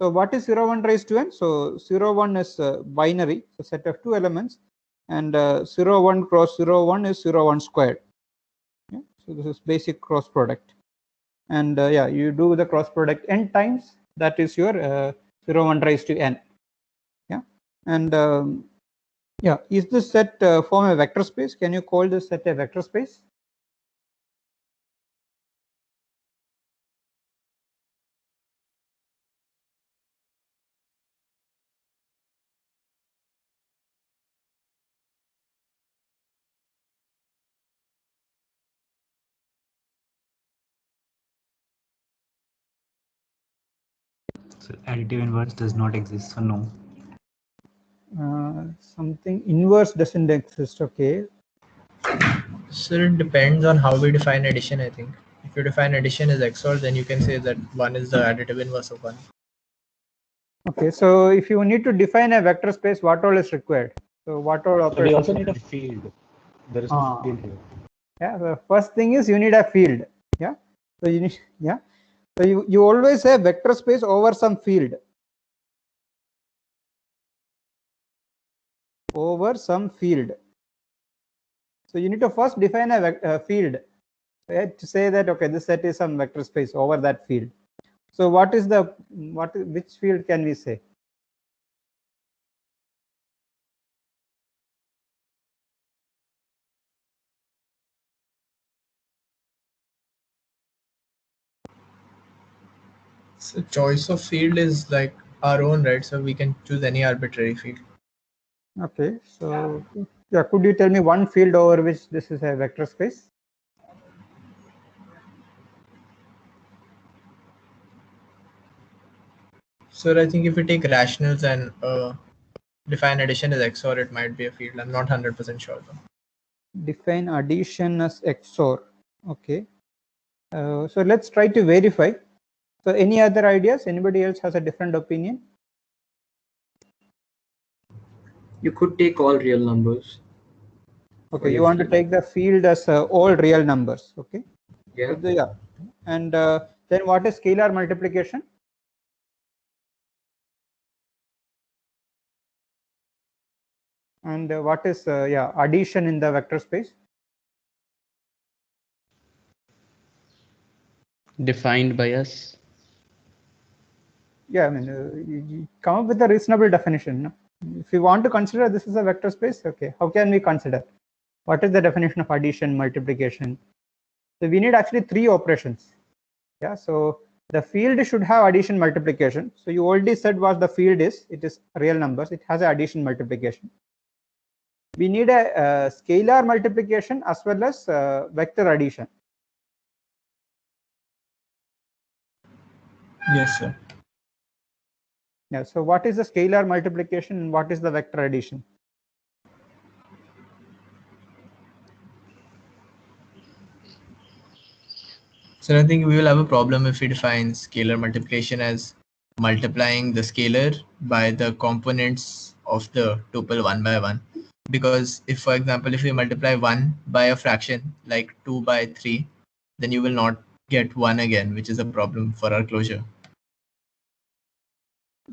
So what is 0, 1 raised to n? So 0, 1 is binary, a set of 2 elements, and 0, 1 cross 0, 1 is 0, 1 squared. Yeah? So this is basic cross product. And yeah, you do the cross product n times, that is your 0, 1 raised to n. Yeah, and yeah, is this set form a vector space? Can you call this set a vector space? So additive inverse does not exist, so no. Something inverse doesn't exist. Okay. So it depends on how we define addition, I think. If you define addition as XOR, then you can say that 1 is the additive inverse of 1. Okay, so if you need to define a vector space, what all is required? So what all operations? So we also need a field. There is no field here. Yeah, the first thing is you need a field. Yeah, so you need, yeah, so you always have vector space over some field. Over some field. So you need to first define a field, right, to say that okay, this set is some vector space over that field. So what is the which field can we say? So choice of field is like our own, right? So we can choose any arbitrary field. Okay, so yeah, could you tell me one field over which this is a vector space? So I think if we take rationals and define addition as XOR, it might be a field. I'm not 100% sure though. Define addition as XOR. Okay, so let's try to verify. So any other ideas? Anybody else has a different opinion? You could take all real numbers. Okay, you want to take the field as all real numbers. Okay. Yeah. So yeah. And then what is scalar multiplication? And what is yeah, addition in the vector space? Defined by us. Yeah, I mean, you come up with a reasonable definition. No? If you want to consider this is a vector space, okay, how can we consider? What is the definition of addition, multiplication? So we need actually 3 operations. Yeah, so the field should have addition, multiplication. So you already said what the field is. It is real numbers. It has a addition, multiplication. We need a scalar multiplication as well as vector addition. Yes, sir. Yeah, so what is the scalar multiplication and what is the vector addition? So I think we will have a problem if we define scalar multiplication as multiplying the scalar by the components of the tuple 1 by 1. Because if, for example, if we multiply 1 by a fraction like 2 by 3, then you will not get 1 again, which is a problem for our closure.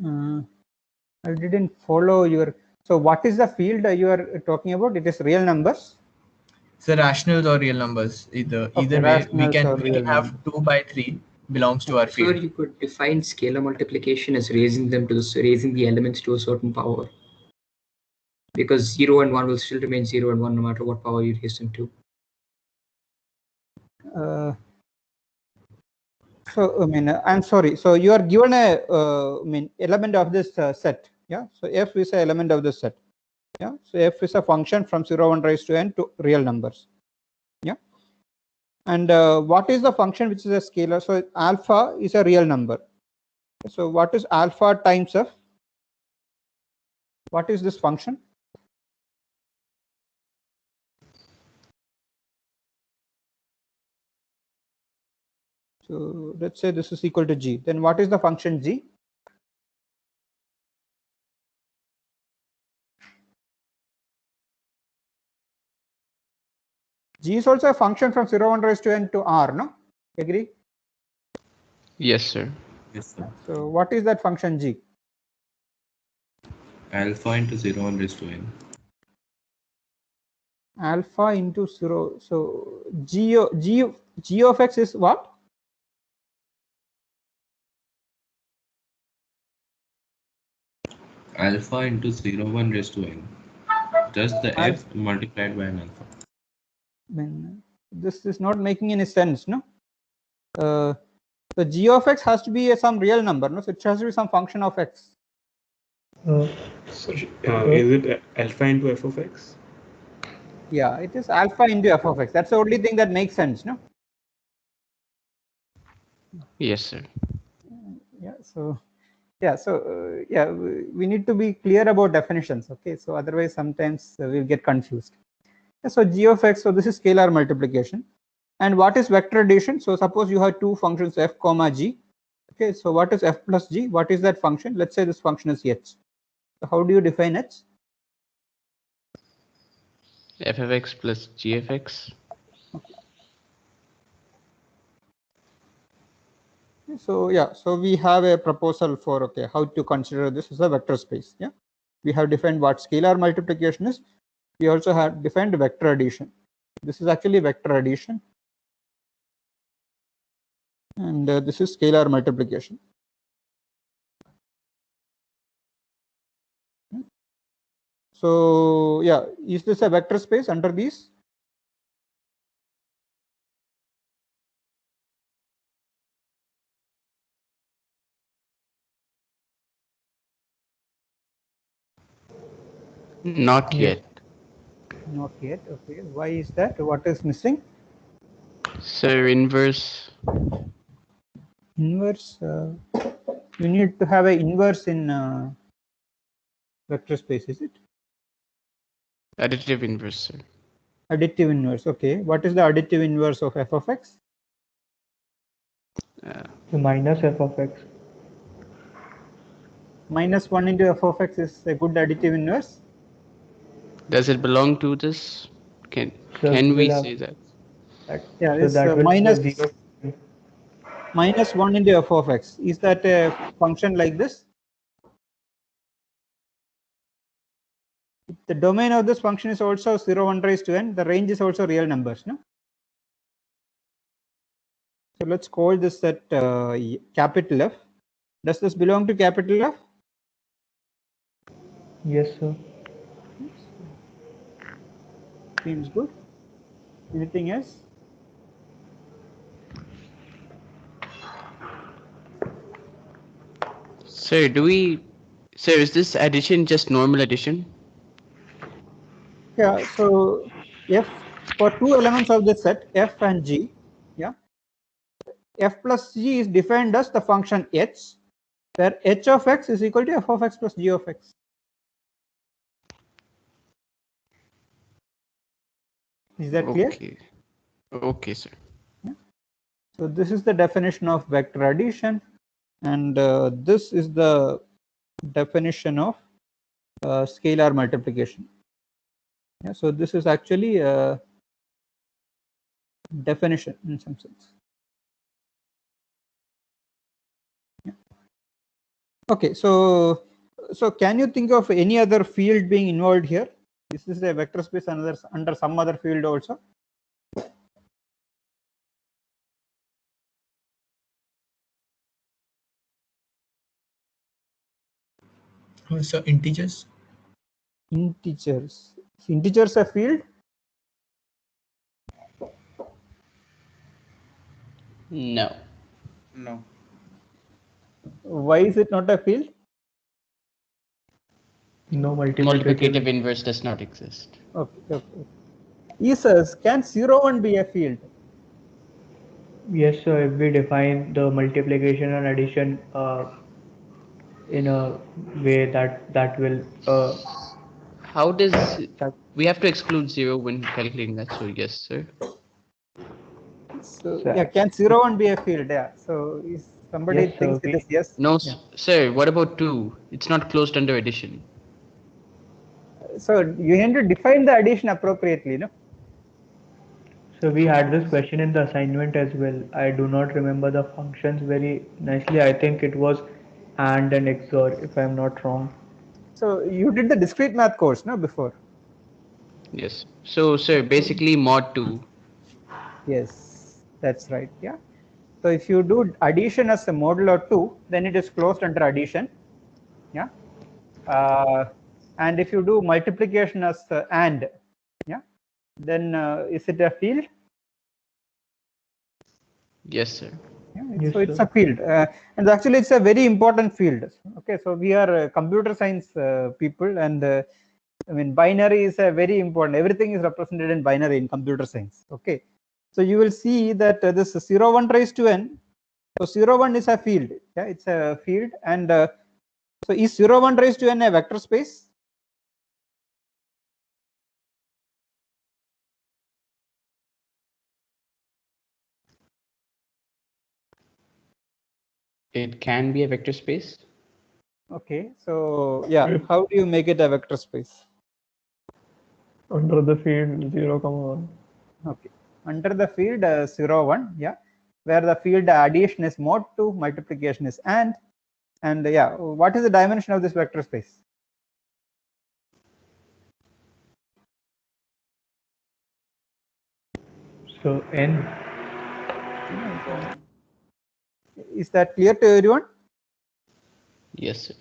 I didn't follow your. So what is the field you are talking about? It is real numbers. So rationals or real numbers, either Okay, way, we rationals or real can have numbers. 2 by 3 belongs to our Sir, field. you could define scalar multiplication as raising the elements to a certain power. Because 0 and 1 will still remain 0 and 1 no matter what power you raise them to. So I mean, I'm sorry. So you are given a I mean element of this set. Yeah. So f is an element of this set. Yeah. So f is a function from 0, 1 raised to n to real numbers. Yeah. And what is the function which is a scalar? So alpha is a real number. So what is alpha times f? What is this function? So let's say this is equal to g. Then what is the function g? G is also a function from 0, 1 raised to n to r, no? Agree? Yes, sir. Yes, sir. So what is that function g? Alpha into 0 1 raised to n. Alpha into 0. So g of x is what? Alpha into 0 1 raised to n. Just the f multiplied by an alpha. Then this is not making any sense, no? So g of x has to be some real number, no? So it has to be some function of x. So, is it alpha into f of x? Yeah, it is alpha into f of x. That's the only thing that makes sense, no? Yes, sir. Yeah. So yeah. So yeah, we need to be clear about definitions. Okay. So otherwise, sometimes we'll get confused. So g of x. So this is scalar multiplication. And what is vector addition? So suppose you have two functions f comma g. Okay. So what is f plus g? What is that function? Let's say this function is h. So how do you define h? F of x plus g of x. So yeah, so we have a proposal for how to consider this as a vector space. Yeah, we have defined what scalar multiplication is. We also have defined vector addition. This is actually vector addition, and this is scalar multiplication. So yeah, is this a vector space under these? Not yet. Not yet. Okay, why is that? What is missing? Sir, inverse. Inverse. You need to have an inverse in vector space, is it? Additive inverse, sir. Additive inverse. Okay, what is the additive inverse of f of x? Minus f of x. Minus 1 into f of x is a good additive inverse. Does it belong to this? Can we say that? Yeah, So it's that will minus be 0. minus 1 into f of x. Is that a function like this? The domain of this function is also 0 1 raised to n. The range is also real numbers, no? So let's call this at capital F. Does this belong to capital F? Yes, sir. Seems good. Anything else? Sir, is this addition just normal addition? Yeah, so f for two elements of this set, f and g, yeah, f plus g is defined as the function h, where h of x is equal to f of x plus g of x. Is that clear? Okay, sir. Yeah. So this is the definition of vector addition, and this is the definition of scalar multiplication. Yeah, so this is actually a definition in some sense. Yeah. Okay, so can you think of any other field being involved here? This is a vector space under some other field also. So integers. Integers. Is integers a field? No. No. Why is it not a field? No Multiplicative inverse does not exist. Okay. Isas, can 0 1 be a field? Yes, sir. If we define the multiplication and addition in a way that will How does we have to exclude 0 when calculating that? So yes, sir. So yeah, can 0 1 be a field? Yeah. So if somebody Yes, thinks it is yes. No, yeah. sir. What about 2? It's not closed under addition. So you need to define the addition appropriately, no? So we had this question in the assignment as well. I do not remember the functions very nicely. I think it was AND and XOR, if I'm not wrong. So you did the discrete math course, no, before? Yes. So, sir, basically mod 2. Yes, that's right. Yeah. So if you do addition as a modulo 2, then it is closed under addition. Yeah. And if you do multiplication as AND, yeah, then is it a field? Yes, sir. Yeah, Yes, so it's sir. a field, and actually it's a very important field. Okay, so we are computer science people, and I mean binary is a very important. Everything is represented in binary in computer science. Okay, so you will see that this 0 1 raised to n. So 0 1 is a field. Yeah, it's a field, and so is 0 1 raised to n a vector space? It can be a vector space. Okay, so yeah, how do you make it a vector space? Under the field 0, 1. Okay, under the field 0 1, yeah, where the field addition is mod 2, multiplication is and yeah, what is the dimension of this vector space? So N. Is that clear to everyone? Yes, sir.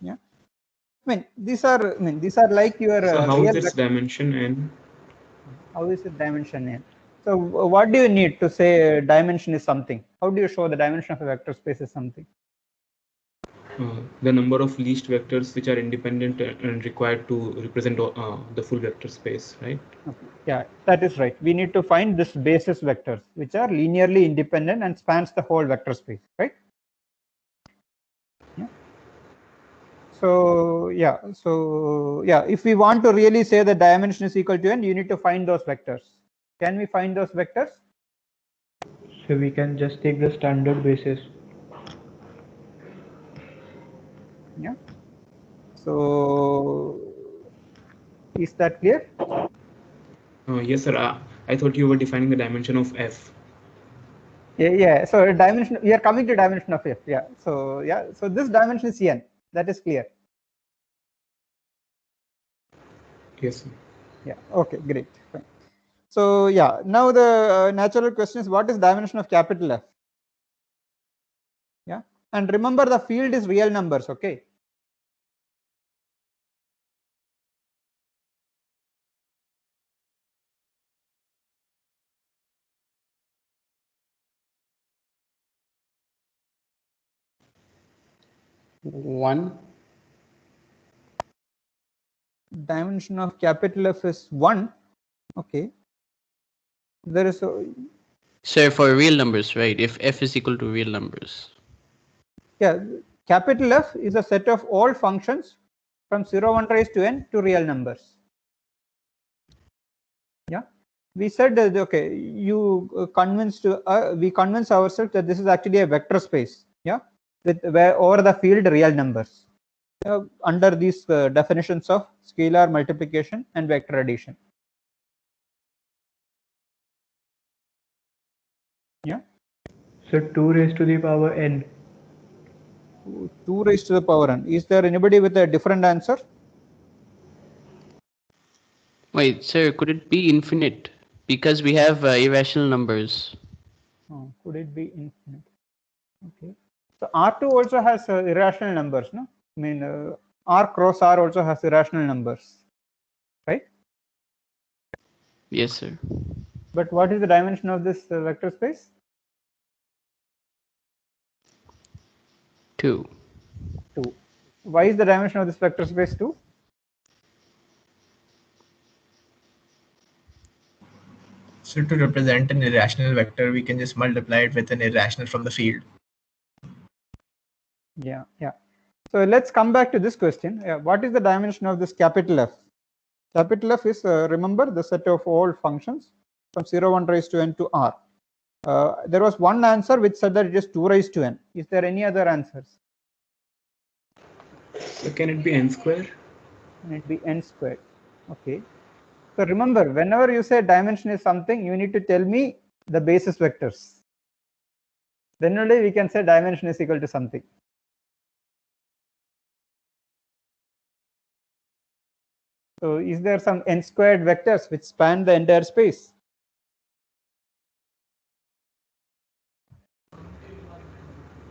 Yeah, I mean these are like your So how real is this vector. dimension n? How is it dimension n? So what do you need to say dimension is something? How do you show the dimension of a vector space is something? The number of least vectors which are independent and required to represent the full vector space, right? Okay. Yeah, that is right. We need to find this basis vectors which are linearly independent and spans the whole vector space, right? Yeah. So yeah, if we want to really say the dimension is equal to n, you need to find those vectors. Can we find those vectors? So we can just take the standard basis. Yeah. So is that clear? Yes, sir. I thought you were defining the dimension of f. Yeah. So dimension, we are coming to dimension of f. Yeah. So yeah. So this dimension is n. That is clear. Yes, sir. Yeah. Okay. Great. Fine. So yeah. Now the natural question is, what is dimension of capital F? Yeah. And remember, the field is real numbers. Okay. One. Dimension of capital F is 1. Okay. There is a, Sir, for real numbers, right? If f is equal to real numbers. yeah, capital F is a set of all functions from 0 1 raised to n to real numbers. Yeah, we said that okay, you we convince ourselves that this is actually a vector space. Yeah, with where over the field real numbers under these definitions of scalar multiplication and vector addition. Yeah. So 2 raised to the power n. 2 raised to the power n. Is there anybody with a different answer? Wait, sir, could it be infinite? Because we have irrational numbers. Oh, could it be infinite? Okay. So R2 also has irrational numbers, no? I mean, R cross R also has irrational numbers, right? Yes, sir. But what is the dimension of this vector space? 2. 2. Why is the dimension of this vector space 2? So to represent an irrational vector, we can just multiply it with an irrational from the field. Yeah. So let's come back to this question. Yeah, what is the dimension of this capital F? Capital F is, remember, the set of all functions from 0 1 raised to n to R. There was one answer which said that it is 2 raised to n. Is there any other answers? So can it be n square? Can it be n squared? Okay. So remember, whenever you say dimension is something, you need to tell me the basis vectors. Then only we can say dimension is equal to something. So is there some n squared vectors which span the entire space?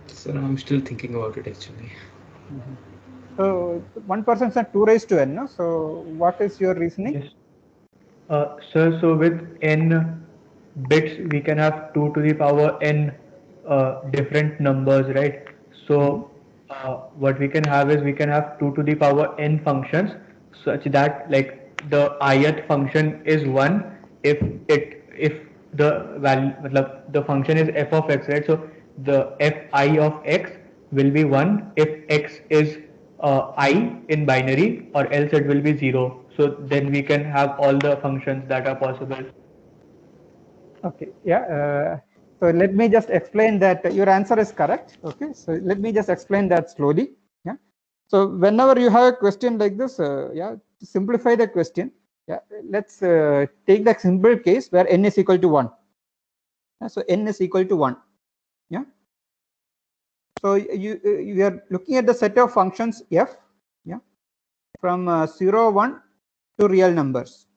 Sir, I'm still thinking about it actually. So 1% is 2 raised to n, no? So what is your reasoning? Yes. Sir, so with n bits, we can have 2 to the power n different numbers, right? So what we can have is we can have 2 to the power n functions such that like the ith function is 1 if the value the function is f of x, right? So the fi of x will be 1 if x is I in binary, or else it will be 0. So then we can have all the functions that are possible. Okay, yeah. So let me just explain that your answer is correct. Okay, so let me just explain that slowly. Yeah. So whenever you have a question like this, yeah, to simplify the question, yeah, let's take the simple case where n is equal to 1. Yeah, so n is equal to 1. Yeah. So you are looking at the set of functions f, yeah, from 0, 1 to real numbers.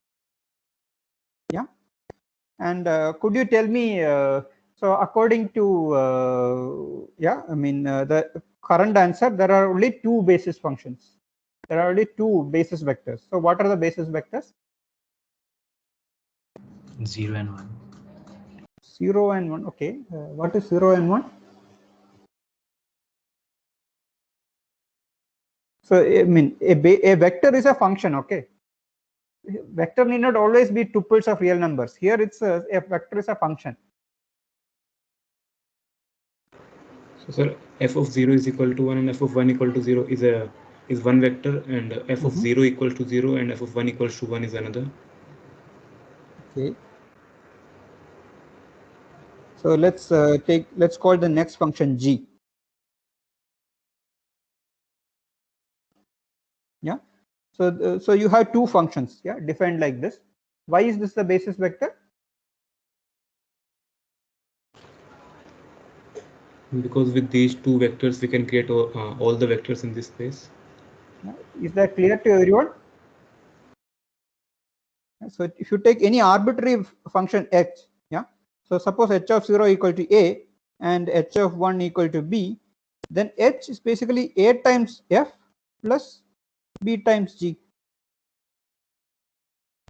Yeah. And could you tell me, so according to, yeah, I mean, the current answer, there are only 2 basis functions. There are only 2 basis vectors. So what are the basis vectors? 0 and 1. 0 and 1. Okay. What is 0 and 1? So, I mean, a vector is a function, okay? Vector need not always be tuples of real numbers. Here it's a vector is a function. So sir, f of 0 is equal to 1 and f of 1 equal to 0 is one vector, and f of 0 equals to 0 and f of 1 equals to 1 is another. Okay. So let's call the next function g. Yeah. So so you have 2 functions, yeah, defined like this. Why is this the basis vector? Because with these 2 vectors we can create all the vectors in this space. Is that clear to everyone? So if you take any arbitrary function h, yeah, so suppose h of 0 equal to a and h of 1 equal to b, then h is basically a times f plus b times g.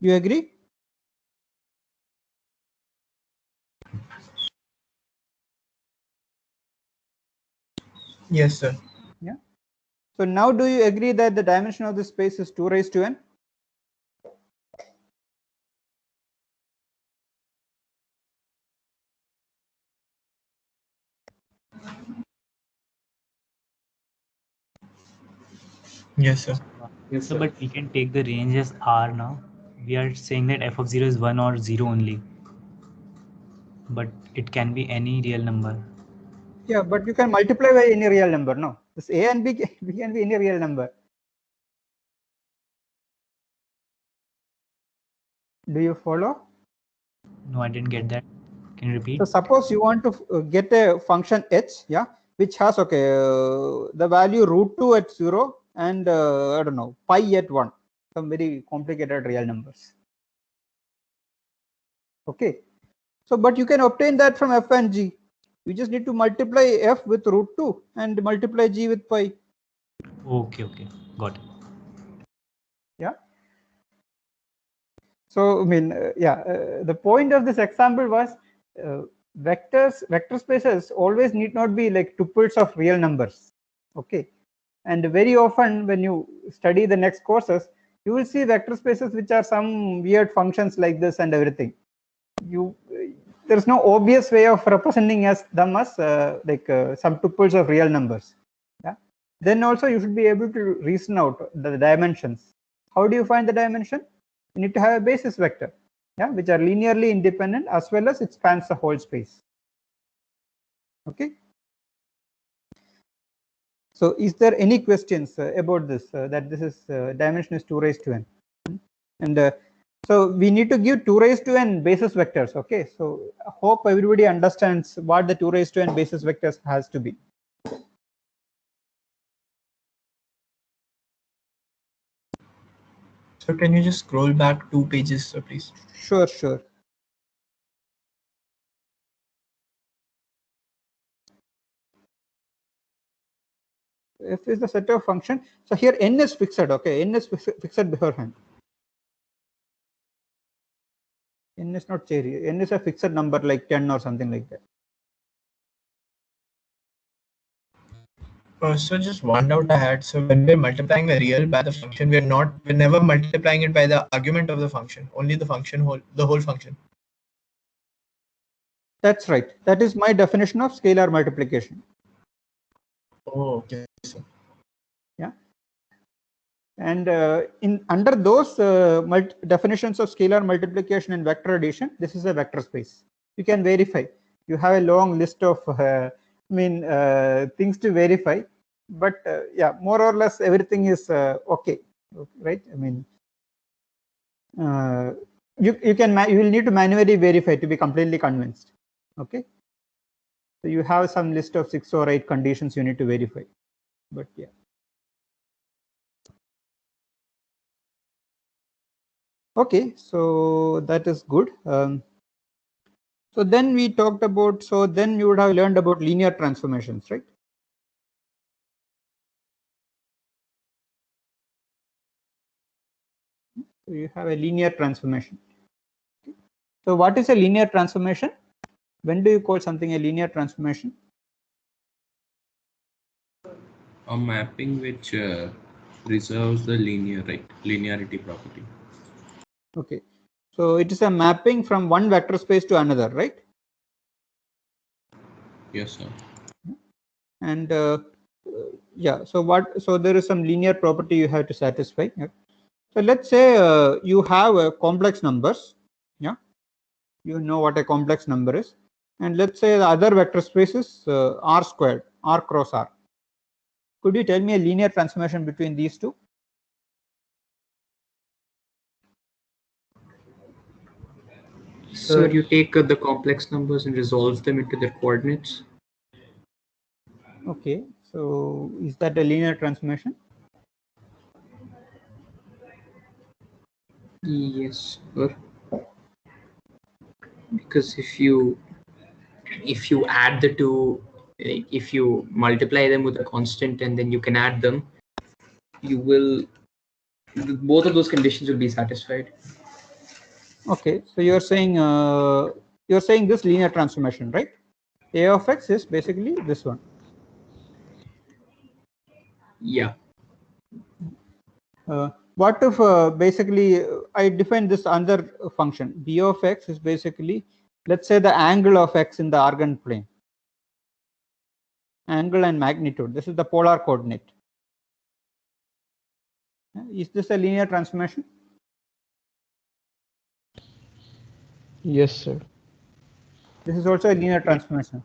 You agree? Yes, sir. Yeah. So now do you agree that the dimension of the space is 2 raised to n? Yes, sir. Yes, So, sir. but we can take the range as R now. We are saying that f of 0 is 1 or 0 only. But it can be any real number. Yeah, but you can multiply by any real number. No, this a and b can be any real number. Do you follow? No, I didn't get that. Can you repeat? So suppose you want to get a function h, yeah, which has the value √2 at 0 and I don't know, pi at 1, some very complicated real numbers. Okay, so but you can obtain that from f and g. You just need to multiply f with √2 and multiply g with pi. Okay, got it. Yeah. So I mean, the point of this example was vector spaces always need not be like tuples of real numbers. Okay, and very often when you study the next courses, you will see vector spaces which are some weird functions like this and everything. There's no obvious way of representing them as some tuples of real numbers. Yeah. Then also you should be able to reason out the dimensions. How do you find the dimension? You need to have a basis vector, yeah, which are linearly independent as well as it spans the whole space. Okay. So is there any questions about this, that this is dimension is 2 raised to n? And So we need to give 2 raised to n basis vectors. Okay, so I hope everybody understands what the 2 raised to n basis vectors has to be. So can you just scroll back 2 pages, sir, please? Sure, sure. F is the set of function. So here n is fixed. Okay, n is fixed beforehand. N is not cherry. N is a fixed number like 10 or something like that. So just one doubt I had. So when we're multiplying the real by the function, we're never multiplying it by the argument of the function, only the function the whole function. That's right. That is my definition of scalar multiplication. Oh, okay. So, yeah. And under those definitions of scalar multiplication and vector addition, this is a vector space. You can verify. You have a long list of things to verify, but yeah, more or less everything is okay, right? I mean, you will need to manually verify to be completely convinced. Okay, so you have some list of 6 or 8 conditions you need to verify, but yeah. Okay, so that is good. So then we talked about, so then you would have learned about linear transformations, right? So you have a linear transformation. So what is a linear transformation? When do you call something a linear transformation? A mapping which preserves the linearity property. Okay, so it is a mapping from one vector space to another, right? Yes, sir. And yeah, so there is some linear property you have to satisfy. Yeah. So let's say you have complex numbers. Yeah, you know what a complex number is, and let's say the other vector space is r squared, r cross r. Could you tell me a linear transformation between these two? So you take the complex numbers and resolve them into their coordinates. Okay, so is that a linear transformation? Yes, sir. Because if you add the two, if you multiply them with a constant and then you can add them, you will, both of those conditions will be satisfied. Okay, so you're saying this linear transformation, right? A of x is basically this one. Yeah. What if basically I define this other function? B of x is basically, let's say, the angle of x in the Argand plane. Angle and magnitude. This is the polar coordinate. Is this a linear transformation? Yes, sir. This is also a linear transformation.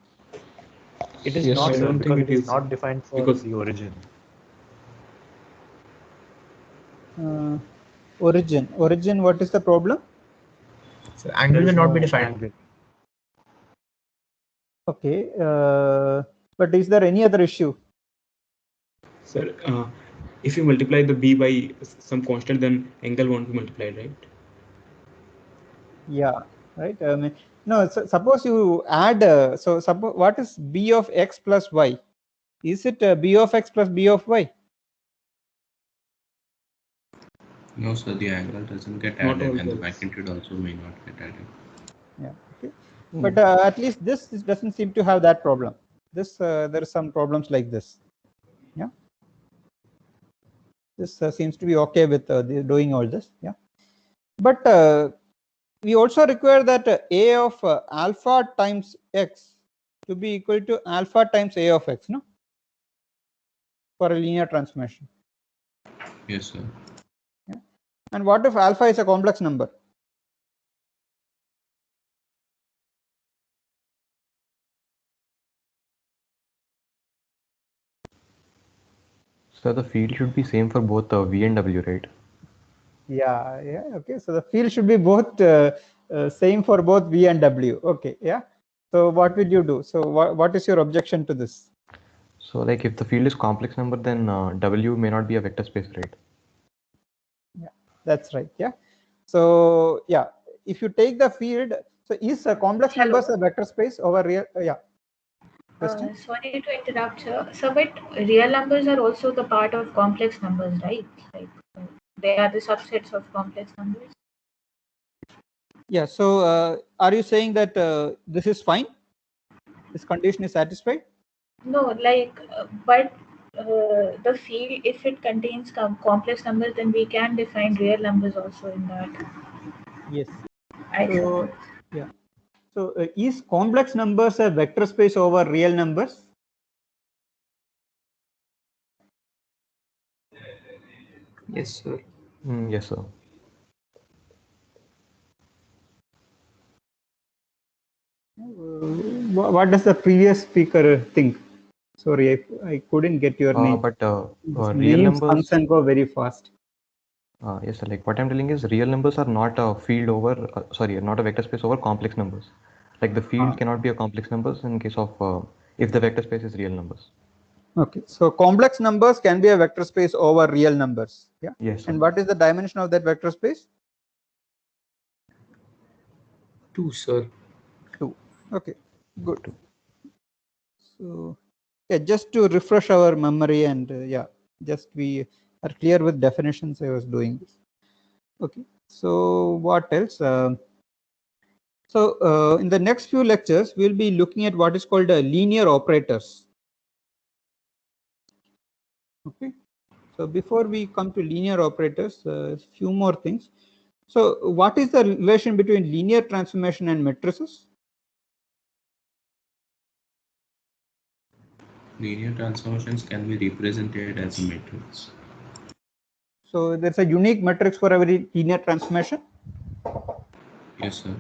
It is Yes, not, sir. sir, I don't because think it is not defined for because the origin. Origin, what is the problem? So angle There will is not no be defined. angle. Okay, but is there any other issue? Sir, if you multiply the b by some constant, then angle won't be multiplied, right? Yeah, right. No, so suppose you add. So suppose, what is b of x plus y? Is it b of x plus b of y? No, sir, the angle doesn't get Not added, all and the cases. magnitude also may not get added. Yeah. Okay. But at least this doesn't seem to have that problem. This there are some problems like this. Yeah. This seems to be okay with doing all this. Yeah. But we also require that a of alpha times x to be equal to alpha times a of x, no? For a linear transformation. Yes, sir. Yeah. And what if alpha is a complex number? So the field should be same for both V and W, right? Yeah. Okay. So the field should be both same for both V and W. Okay. Yeah. So what will you do? So what is your objection to this? So like if the field is complex number, then W may not be a vector space, right? Yeah, that's right. Yeah. So yeah, if you take the field, so is a complex numbers a vector space over real? Yeah. Sorry to interrupt, sir. So, but real numbers are also the part of complex numbers, right? Like they are the subsets of complex numbers. Yeah. So are you saying that this is fine? This condition is satisfied? No, like, but the field, if it contains complex numbers, then we can define real numbers also in that. Yes. I So yeah. So is complex numbers a vector space over real numbers? Yes, sir. Yes, sir. What does the previous speaker think? Sorry, I couldn't get your name. But real names numbers comes and go very fast. Yes, sir. Like what I'm telling is real numbers are not a field over, not a vector space over complex numbers. Like the field cannot be a complex numbers in case of if the vector space is real numbers. Okay, so complex numbers can be a vector space over real numbers. Yeah. Yes. And what is the dimension of that vector space? 2, sir. 2. Okay, good. So yeah, just to refresh our memory and just we are clear with definitions. I was doing this. Okay. So what else? So in the next few lectures, we'll be looking at what is called linear operators. Okay. So before we come to linear operators, a few more things. So what is the relation between linear transformation and matrices? Linear transformations can be represented as a matrix. So there's a unique matrix for every linear transformation? Yes, sir.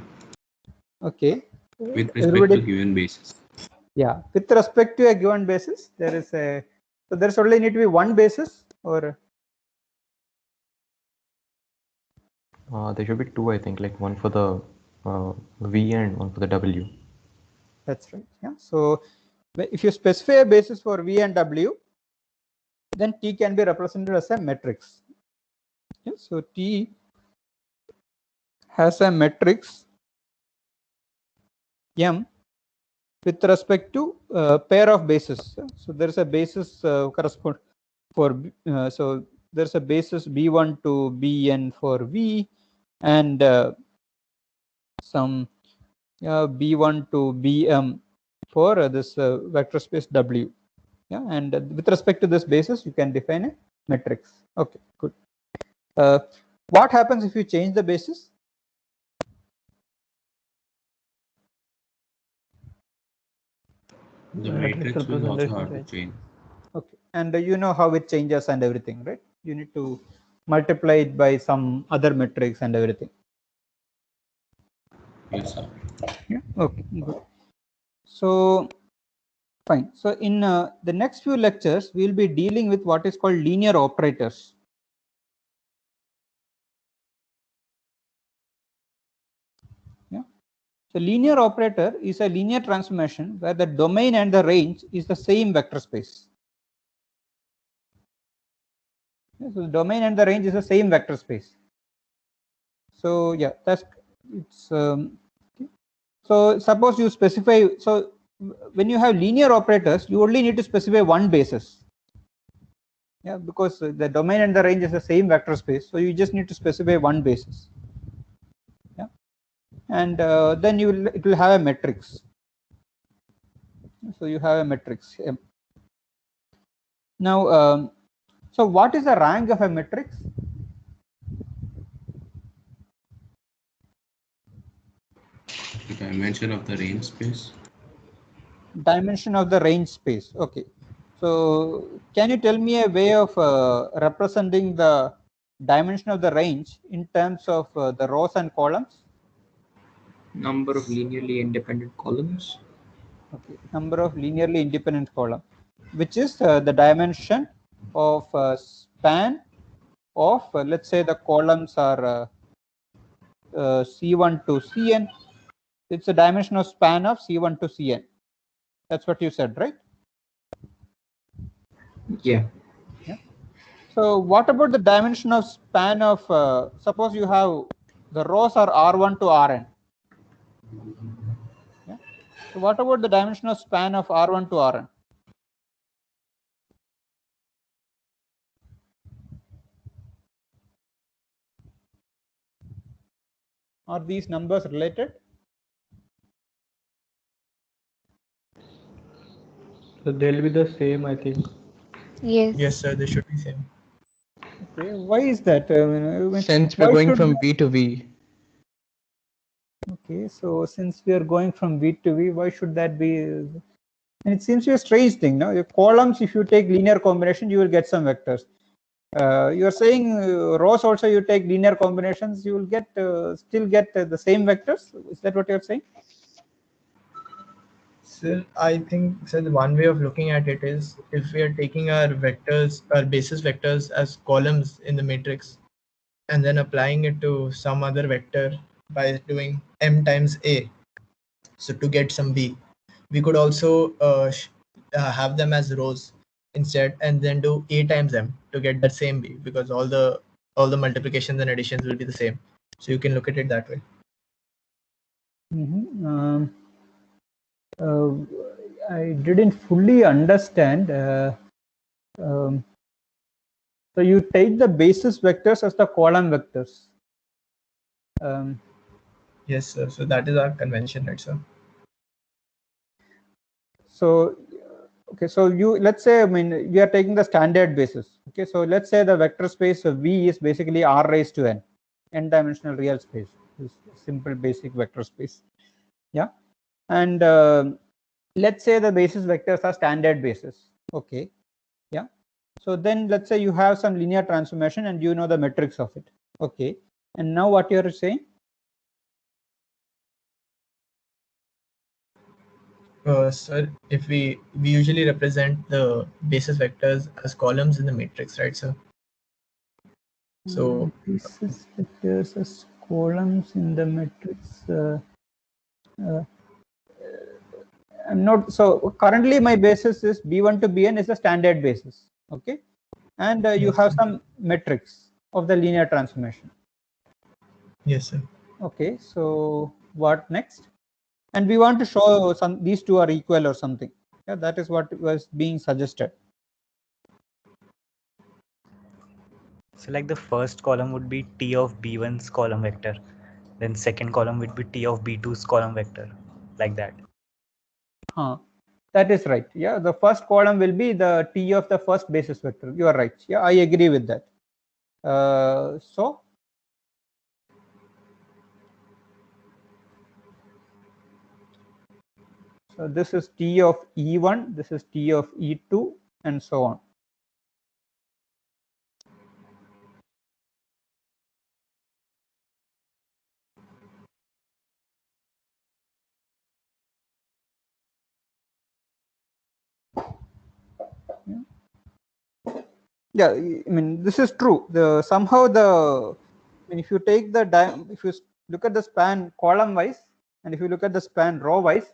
Okay. With respect to given basis. Yeah, with respect to a given basis, there is a, so there's only need to be one basis, or There should be two, I think, like one for the V and one for the W. That's right. Yeah. So if you specify a basis for V and W, then T can be represented as a matrix. Okay. So T has a matrix M with respect to a pair of bases. So there is a basis correspond for so there's a basis B1 to Bn for V, and some B1 to Bm for this vector space W. Yeah, and with respect to this basis, you can define a matrix. Okay, good. What happens if you change the basis? The matrix will also have to change. Okay, and you know how it changes and everything, right? You need to multiply it by some other matrix and everything. Yes, sir. Yeah. Okay, good. So fine. So in the next few lectures, we will be dealing with what is called linear operators. Yeah. So linear operator is a linear transformation where the domain and the range is the same vector space. Yeah, so the domain and the range is the same vector space. So yeah, that's it's. Okay. So suppose you specify. So when you have linear operators, you only need to specify one basis. Yeah, because the domain and the range is the same vector space, so you just need to specify one basis. Yeah, and then it will have a matrix. So you have a matrix. Yeah. Now, so what is the rank of a matrix? The dimension of the range space. Dimension of the range space. Okay. So can you tell me a way of representing the dimension of the range in terms of the rows and columns? Number of linearly independent columns. Okay. Number of linearly independent columns, which is the dimension of span of let's say the columns are C1 to Cn. It's a dimension of span of C1 to Cn. That's what you said, right? Yeah. Yeah. So what about the dimension of span of suppose you have the rows are R1 to Rn. Yeah. So what about the dimension of span of R1 to Rn? Are these numbers related? So they'll be the same, I think. Yes. Yes, sir. They should be same. Okay. Why is that? Since we're going from V to V. Okay. So since we are going from V to V, why should that be? And it seems to be a strange thing. No, your columns, if you take linear combination, you will get some vectors. You are saying rows also you take linear combinations, you will get still get the same vectors. Is that what you are saying? Sir, I think, sir, one way of looking at it is if we are taking our vectors, our basis vectors as columns in the matrix, and then applying it to some other vector by doing m times a, so to get some b, we could also have them as rows instead, and then do a times m to get that same b, because all the multiplications and additions will be the same. So you can look at it that way. I didn't fully understand. So you take the basis vectors as the column vectors. Yes, sir. So that is our convention, right, sir? So, okay, so let's say, we are taking the standard basis. Okay, so let's say the vector space of V is basically R raised to n, n-dimensional real space. This simple basic vector space. Yeah, and let's say the basis vectors are standard basis. Okay, yeah. So then let's say you have some linear transformation and you know the metrics of it. Okay, and now what you are saying? Sir, if we usually represent the basis vectors as columns in the matrix, right, sir? So basis vectors as columns in the matrix. I'm not, so currently my basis is B1 to Bn is a standard basis. Okay, and you have some metrics of the linear transformation. Yes, sir. Okay, so what next? And we want to show these two are equal or something. Yeah, that is what was being suggested. So like the first column would be T of B1's column vector, then second column would be T of B2's column vector, like that. That is right. Yeah, the first column will be the T of the first basis vector. You are right. Yeah, I agree with that. So this is T of E1, this is T of E2, and so on. Yeah, I mean, this is true. If you take if you look at the span column wise, and if you look at the span row wise,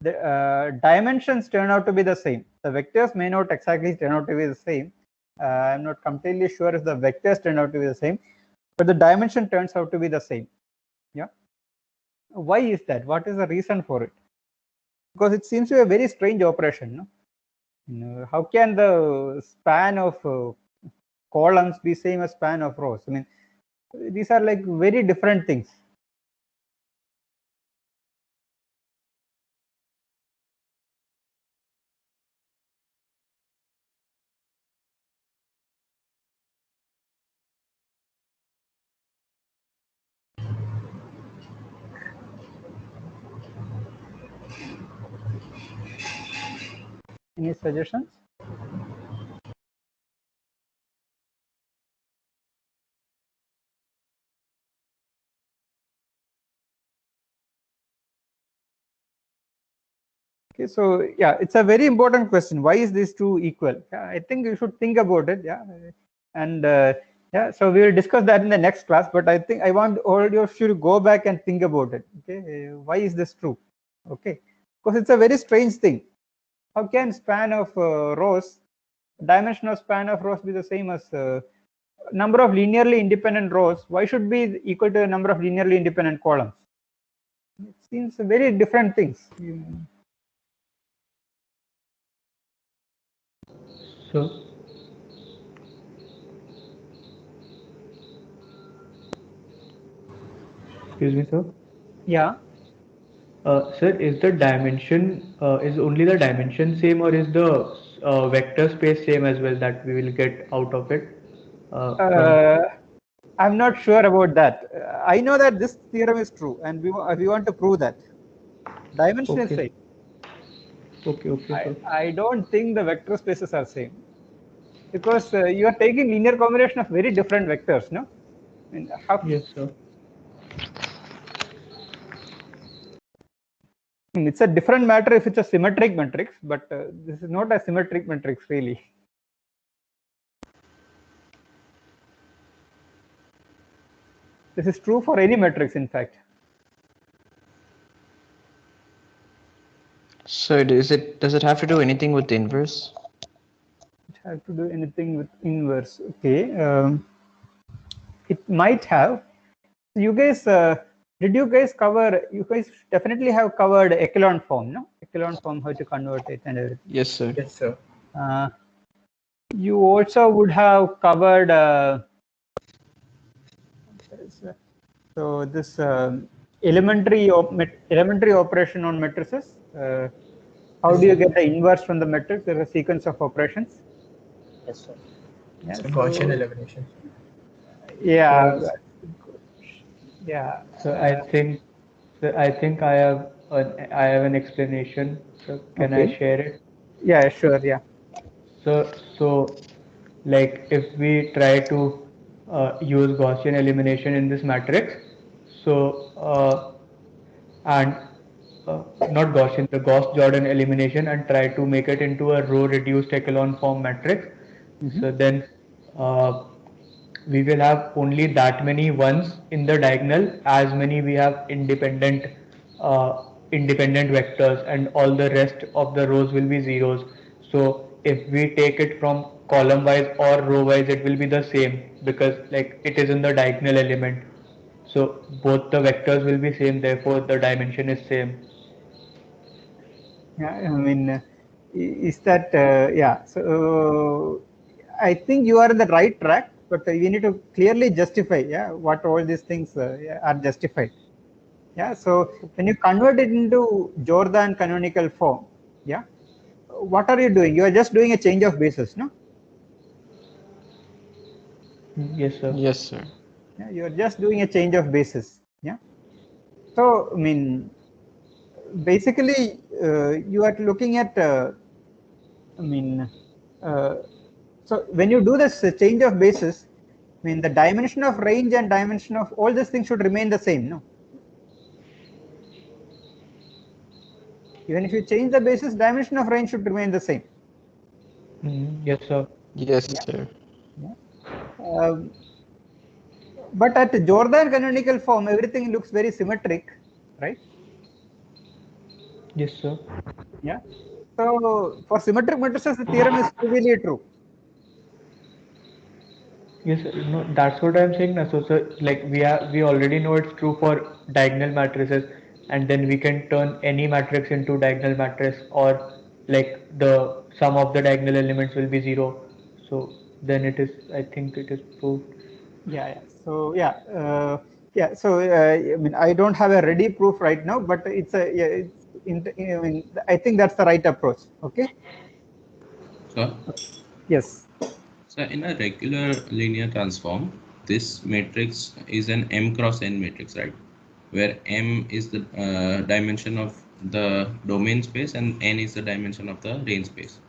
the dimensions turn out to be the same. The vectors may not exactly turn out to be the same. I'm not completely sure if the vectors turn out to be the same, but the dimension turns out to be the same. Yeah. Why is that? What is the reason for it? Because it seems to be a very strange operation. No? How can the span of columns be same as span of rows? I mean, these are like very different things. Any suggestions? Okay, so yeah, it's a very important question. Why is these two equal? Yeah, I think you should think about it. Yeah, and Yeah, so we will discuss that in the next class, but I think I want all of you to go back and think about it. Okay, why is this true? Okay, because it's a very strange thing. How can span of rows, dimension of span of rows be the same as number of linearly independent rows? Why should be equal to the number of linearly independent columns? It seems very different things. So, excuse me, sir. Yeah. Sir, is the dimension is only the dimension same, or is the vector space same as well that we will get out of it? From I'm not sure about that. I know that this theorem is true, and we want to prove that. Dimension is okay, same. okay, sir. I don't think the vector spaces are same, because you are taking linear combination of very different vectors, no? I mean, how, Yes, sir. it's a different matter if it's a symmetric matrix, but this is not a symmetric matrix really. This is true for any matrix, in fact. So does it have to do anything with the inverse? It have to do anything with inverse? Okay, it might have. You guys, did you guys cover? You guys definitely have covered echelon form, no? Echelon form, how to convert it and everything. Yes, sir. Yes, sir. You also would have covered. So this elementary operation on matrices. How do you get the inverse from the matrix? There is a sequence of operations. Yes, sir. Yeah, So Gaussian elimination. Yeah. So, Yeah. so I think I have an explanation. So can I Okay. share it? Yeah, sure. Yeah. So like if we try to use Gaussian elimination in this matrix, so and not Gaussian, the Gauss-Jordan elimination, and try to make it into a row-reduced echelon form matrix. So then we will have only that many ones in the diagonal as many we have independent vectors, and all the rest of the rows will be zeros. So if we take it from column wise or row wise, it will be the same, because like it is in the diagonal element. So both the vectors will be same, therefore the dimension is same. Yeah, I mean, is that yeah? So I think you are on the right track, but you need to clearly justify, yeah, what all these things are justified. Yeah. So when you convert it into Jordan canonical form, yeah, what are you doing? You are just doing a change of basis, no? Yes, sir. Yes, sir. Yeah, you are just doing a change of basis. Yeah. So I mean, basically, you are looking at. I mean, so when you do this change of basis, I mean the dimension of range and dimension of all these things should remain the same, no? Even if you change the basis, dimension of range should remain the same. Yes, sir. Yes, Yeah. sir. Yeah. But at Jordan canonical form, everything looks very symmetric, right? Yes, sir. Yeah. So for symmetric matrices, the theorem is trivially true. Yes, sir. No, that's what I'm saying. So, sir, like we already know it's true for diagonal matrices, and then we can turn any matrix into diagonal matrix, or like the sum of the diagonal elements will be zero. So then it is, I think it is proved. Yeah. So yeah. So I mean, I don't have a ready proof right now, but it's a yeah. I mean, I think that's the right approach. Okay. So, Yes. so in a regular linear transform, this matrix is an M cross N matrix, right? Where M is the dimension of the domain space and N is the dimension of the range space.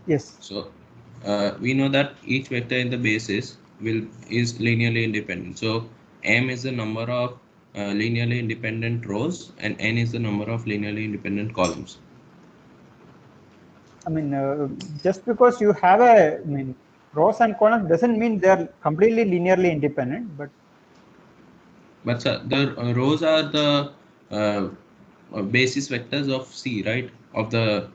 Yes. So we know that each vector in the basis is linearly independent. So M is the number of linearly independent rows and N is the number of linearly independent columns. I mean, just because you have a, I mean, rows and columns doesn't mean they are completely linearly independent, but sir, the rows are the basis vectors of C, right? Of the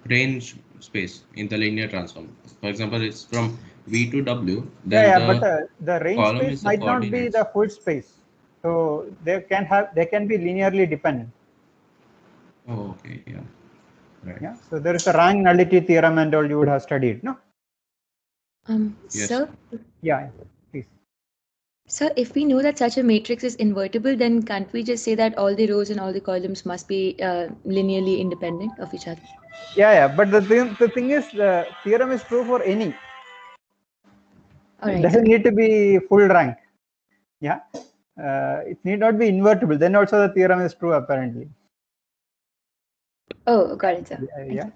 range space in the linear transform. For example, it's from V to W. Then but the the range column space is the might not be coordinates. the full space, so they can be linearly dependent. Oh, okay, yeah, right. Yeah, so there is a rank nullity theorem and all you would have studied, no? Yes. Sir, Yeah, please. sir, if we know that such a matrix is invertible, then can't we just say that all the rows and all the columns must be linearly independent of each other? Yeah, but the thing is, the theorem is true for any. It doesn't need to be full rank. Yeah, it need not be invertible. Then also the theorem is true apparently. Oh, got it, sir. Yeah.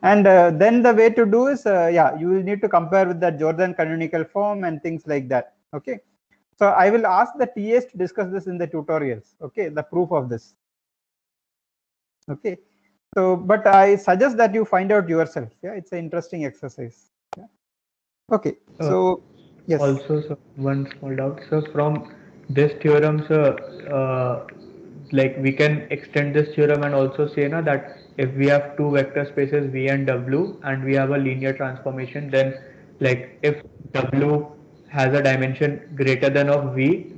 And then the way to do is, you will need to compare with the Jordan canonical form and things like that. Okay. So I will ask the TAs to discuss this in the tutorials. Okay, the proof of this. Okay. So, but I suggest that you find out yourself. Yeah, it's an interesting exercise. Yeah. Okay. So, yes. Also, sir, one small doubt. So from this theorem, sir, like we can extend this theorem and also say na, that if we have two vector spaces V and W and we have a linear transformation, then like if W has a dimension greater than of V,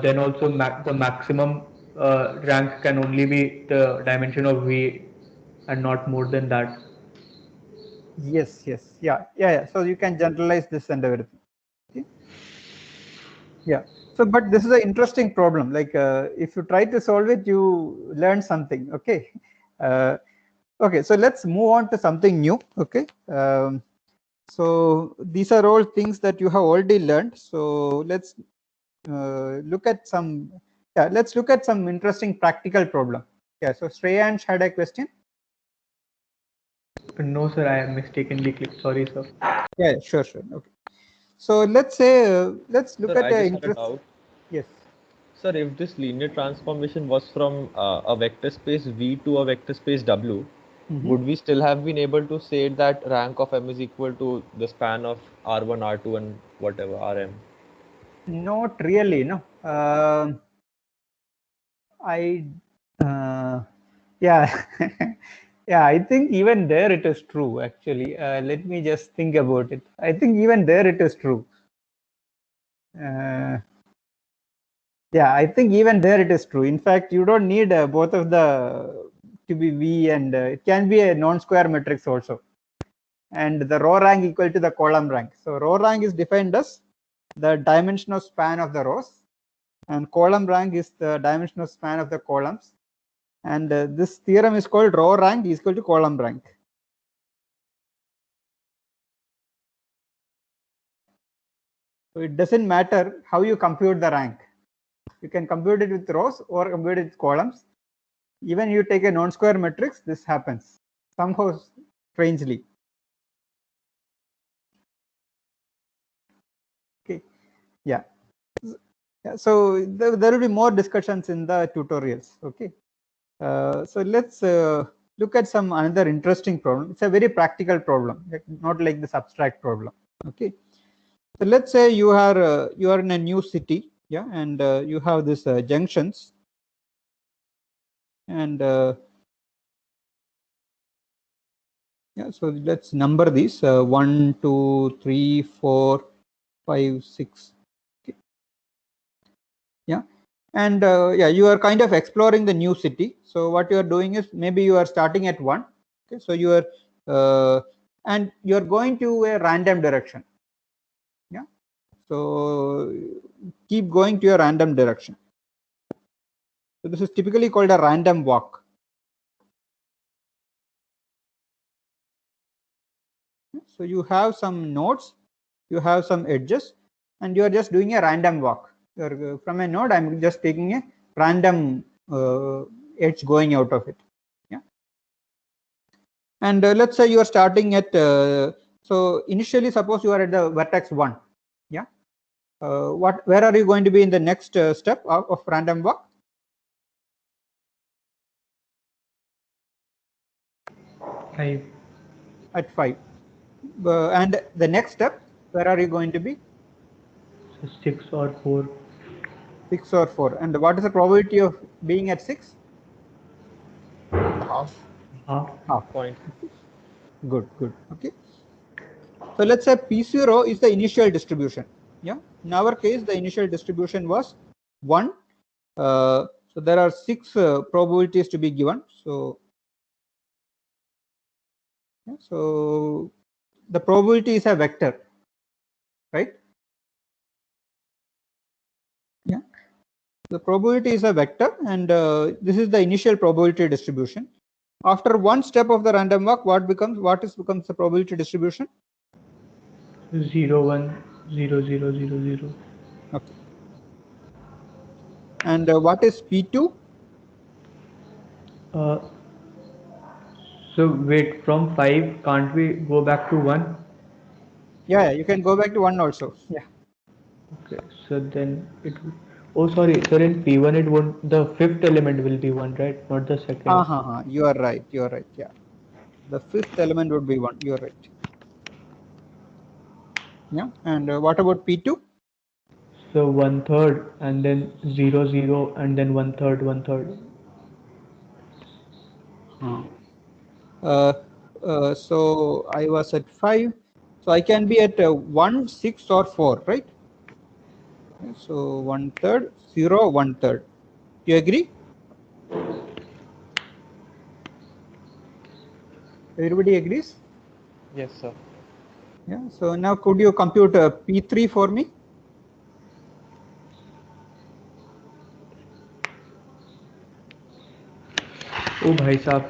then also the maximum rank can only be the dimension of V and not more than that. Yes. Yeah. So you can generalize this and everything. Okay. Yeah. So, but this is an interesting problem. Like, if you try to solve it, you learn something. Okay. Okay. So let's move on to something new. Okay. So these are all things that you have already learned. So let's look at some. Yeah. Let's look at some interesting practical problem. Yeah. So Shreyansh had a question. No, sir, I have mistakenly clicked. Sorry, sir. Yeah. Sure. Okay. So let's say let's look Sir, at I the just had a interest. doubt. Yes. Sir, if this linear transformation was from a vector space V to a vector space W, would we still have been able to say that rank of M is equal to the span of R1, R2, and whatever Rm? Not really, no. Yeah, yeah. I think even there it is true. Actually, let me just think about it. I think even there it is true. Yeah, I think even there it is true. In fact, you don't need both of the to be V, and it can be a non-square matrix also. And the row rank equal to the column rank. So row rank is defined as the dimensional span of the rows, and column rank is the dimensional span of the columns. And this theorem is called row rank is equal to column rank. So it doesn't matter how you compute the rank. You can compute it with rows or compute it with columns. Even you take a non-square matrix, this happens somehow strangely. Okay, yeah. So there will be more discussions in the tutorials. Okay, so let's look at some another interesting problem. It's a very practical problem, not like this abstract problem. Okay, so let's say you are in a new city, yeah, and you have this junctions, and yeah, so let's number these 1, 2, 3, 4, 5, 6. Okay. Yeah, and yeah, you are kind of exploring the new city. So what you are doing is maybe you are starting at 1. Okay, so you are and you are going to a random direction. Yeah, so keep going to a random direction. So this is typically called a random walk. So you have some nodes, you have some edges, and you are just doing a random walk. You're, from a node, I'm just taking a random edge going out of it. Yeah. And let's say you are starting at, so initially suppose you are at the vertex 1. Yeah. Where are you going to be in the next step of random walk? 5. At 5. And the next step? where are you going to be? So 6 or 4. 6 or 4. And what is the probability of being at 6? Half. Half. Point. Good. Okay. So let's say P0 is the initial distribution. Yeah. In our case, the initial distribution was 1. So there are 6 probabilities to be given. So, yeah, so the probability is a vector, right? Yeah. The probability is a vector, and this is the initial probability distribution. After one step of the random walk, what becomes the probability distribution? 0, 1, 0, 0, 0, 0. Okay. And what is P2? So wait, from 5, can't we go back to 1? Yeah, you can go back to 1 also. Yeah. Okay, so then it. Oh, sorry. So in P1, it won't. The fifth element will be 1, right? Not the second. You are right. Yeah. The fifth element would be 1. You are right. Yeah. And what about P2? So 1/3, and then 0, 0, and then 1/3, 1/3. So I was at 5. So I can be at 1, 6, or 4, right? Okay, so 1/3, 0, 1/3. You agree? Everybody agrees? Yes, sir. Yeah. So now could you compute P3 for me? Oh, bhai sahab.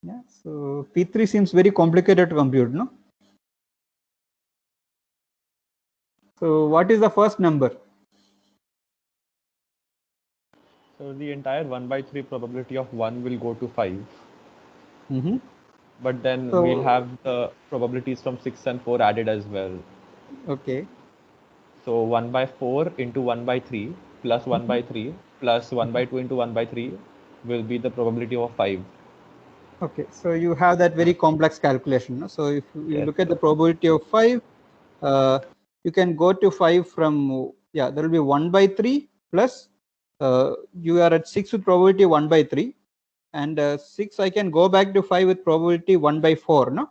Yeah. So P3 seems very complicated to compute, no? So what is the first number? So the entire 1/3 probability of 1 will go to 5. Mm-hmm. But then So, we'll have the probabilities from 6 and 4 added as well. Okay. So 1/4 into 1/3 plus 1/3 plus 1/2 into 1/3 will be the probability of 5. Okay, so you have that very complex calculation. No? So if you look at the probability of 5, you can go to 5 from, there will be 1/3 plus you are at 6 with probability 1/3, and 6 I can go back to 5 with probability 1/4, no?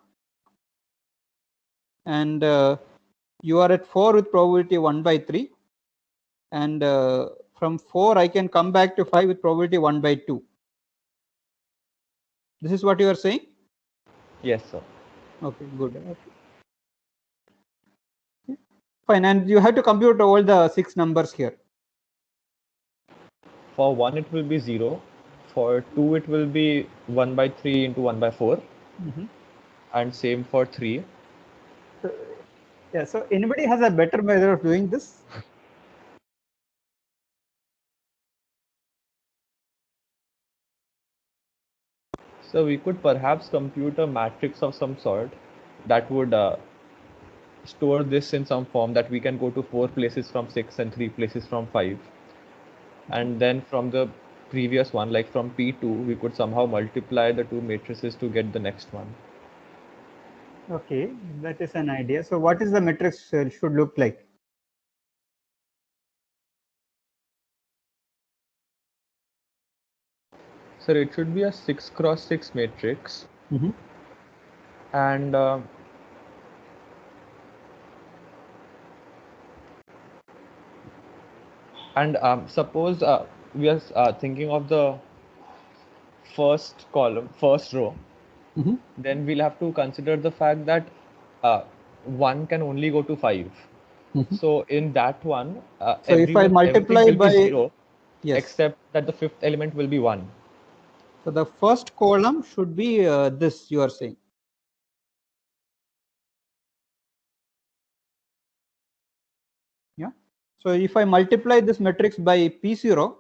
And you are at 4 with probability 1/3, and from 4 I can come back to 5 with probability 1/2. This is what you are saying? Yes, sir. Okay, good. Okay. Fine, and you have to compute all the 6 numbers here. For 1 it will be 0. For 2 it will be 1/3 into 1/4. And same for 3. Yeah, so anybody has a better method of doing this? So we could perhaps compute a matrix of some sort that would store this in some form that we can go to 4 places from 6 and 3 places from 5. And then from the previous one, like from P2, we could somehow multiply the two matrices to get the next one. Okay, that is an idea. So what is the matrix should look like? So it should be a 6 cross 6 matrix. And suppose we are thinking of the first column, first row, then we'll have to consider the fact that 1 can only go to 5. So in that one, So if I multiply everything will by be 0, yes, except that the fifth element will be 1. So the first column should be this you are saying. Yeah. So if I multiply this matrix by P0,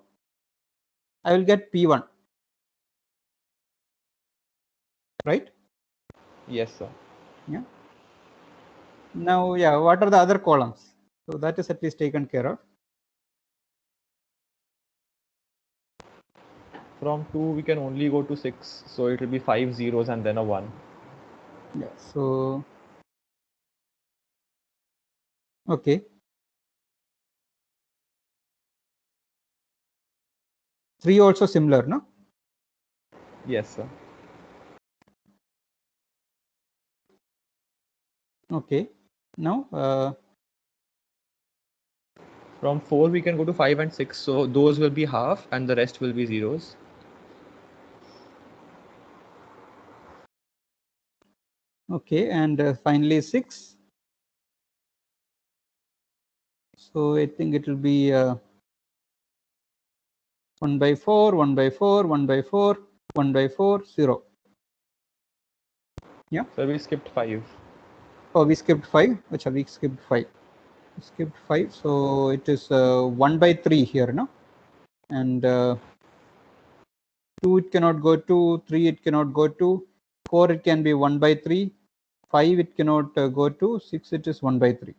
I will get P1. Right? Yes, sir. Yeah. Now, what are the other columns? So that is at least taken care of. From 2, we can only go to 6. So it will be 5 zeros and then a 1. Yeah. So okay. 3 also similar, no? Yes, sir. Okay. Now From 4 we can go to 5 and 6. So those will be half and the rest will be zeros. okay, and finally 6. So I think it will be 1 by 4, 1 by 4, 1 by 4, 1 by 4, 0. Yeah. So we skipped 5. Oh, we skipped 5. Which have we skipped 5? We skipped 5. So it is 1 by 3 here, no? And 2 it cannot go to, 3 it cannot go to, 4 it can be 1 by 3, 5 it cannot go to, 6 it is 1 by 3.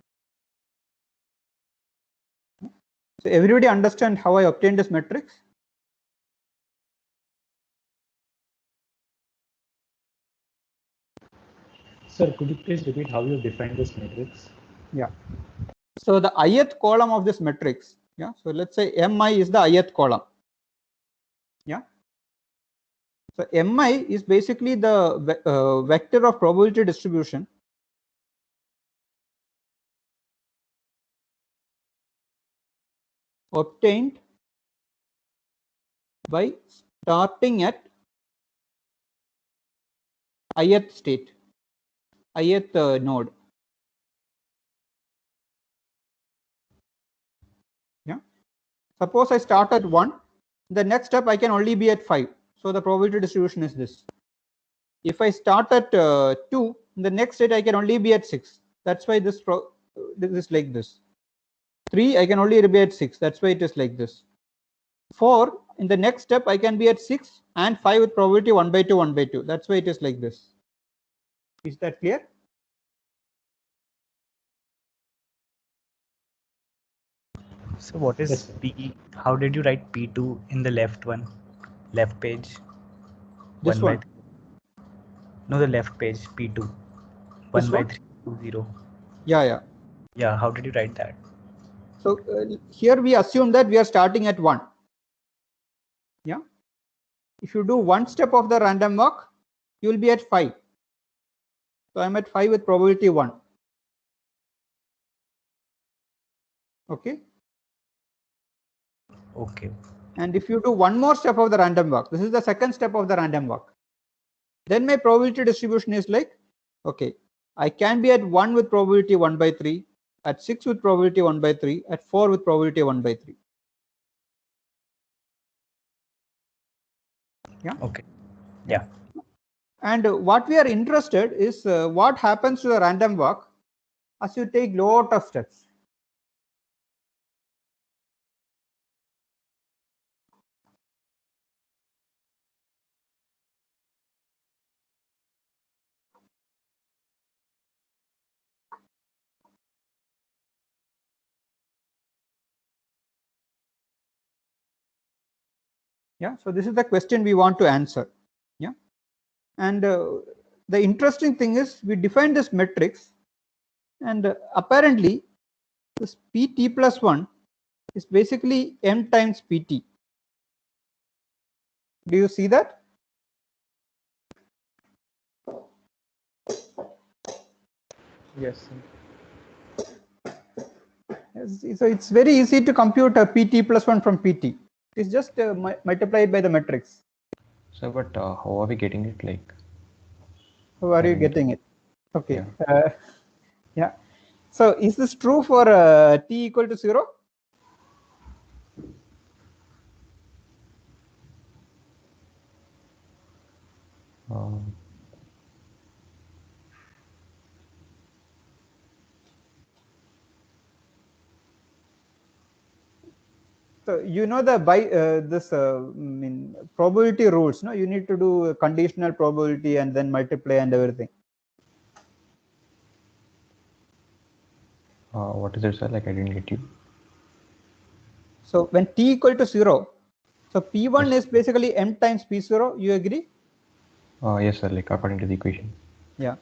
So everybody understand how I obtained this matrix? Sir, could you please repeat how you define this matrix? Yeah. So the ith column of this matrix, yeah. So let's say Mi is the ith column. Yeah. So Mi is basically the vector of probability distribution obtained by starting at ith state, ith node. Yeah. Suppose I start at 1, the next step I can only be at 5. So the probability distribution is this. If I start at 2, the next state I can only be at 6. That's why this is like this. 3 I can only be at 6. That's why it is like this. 4 in the next step I can be at 6, and 5 with probability 1 by 2, 1 by 2. That's why it is like this. Is that clear? So what is P? How did you write P2 in the left page? This 1 by one? 3. No, the left page, P2. 1 by 3 to 0. Yeah. Yeah, how did you write that? So here we assume that we are starting at 1. Yeah. If you do one step of the random walk, you will be at 5. So I'm at 5 with probability 1. Okay. Okay. And if you do one more step of the random walk, this is the second step of the random walk, then my probability distribution is like, okay, I can be at 1 with probability 1 by 3, at 6 with probability 1 by 3, at 4 with probability 1 by 3. Yeah. Okay. Yeah. And what we are interested is what happens to the random walk as you take lot of steps. Yeah, so this is the question we want to answer. Yeah, and the interesting thing is we define this matrix, and apparently this pt plus 1 is basically m times pt. Do you see that? Yes. So it's very easy to compute a pt plus 1 from pt. It's just multiplied by the matrix. So, but how are we getting it? Like, how are you getting it? Okay. Yeah. Yeah. So is this true for t equal to 0? So you know the probability rules. No, you need to do conditional probability and then multiply and everything. What is it, sir? Like, I didn't get you. So when t equal to 0, so p1 is basically m times p0. You agree? Yes, sir. Like according to the equation. Yeah.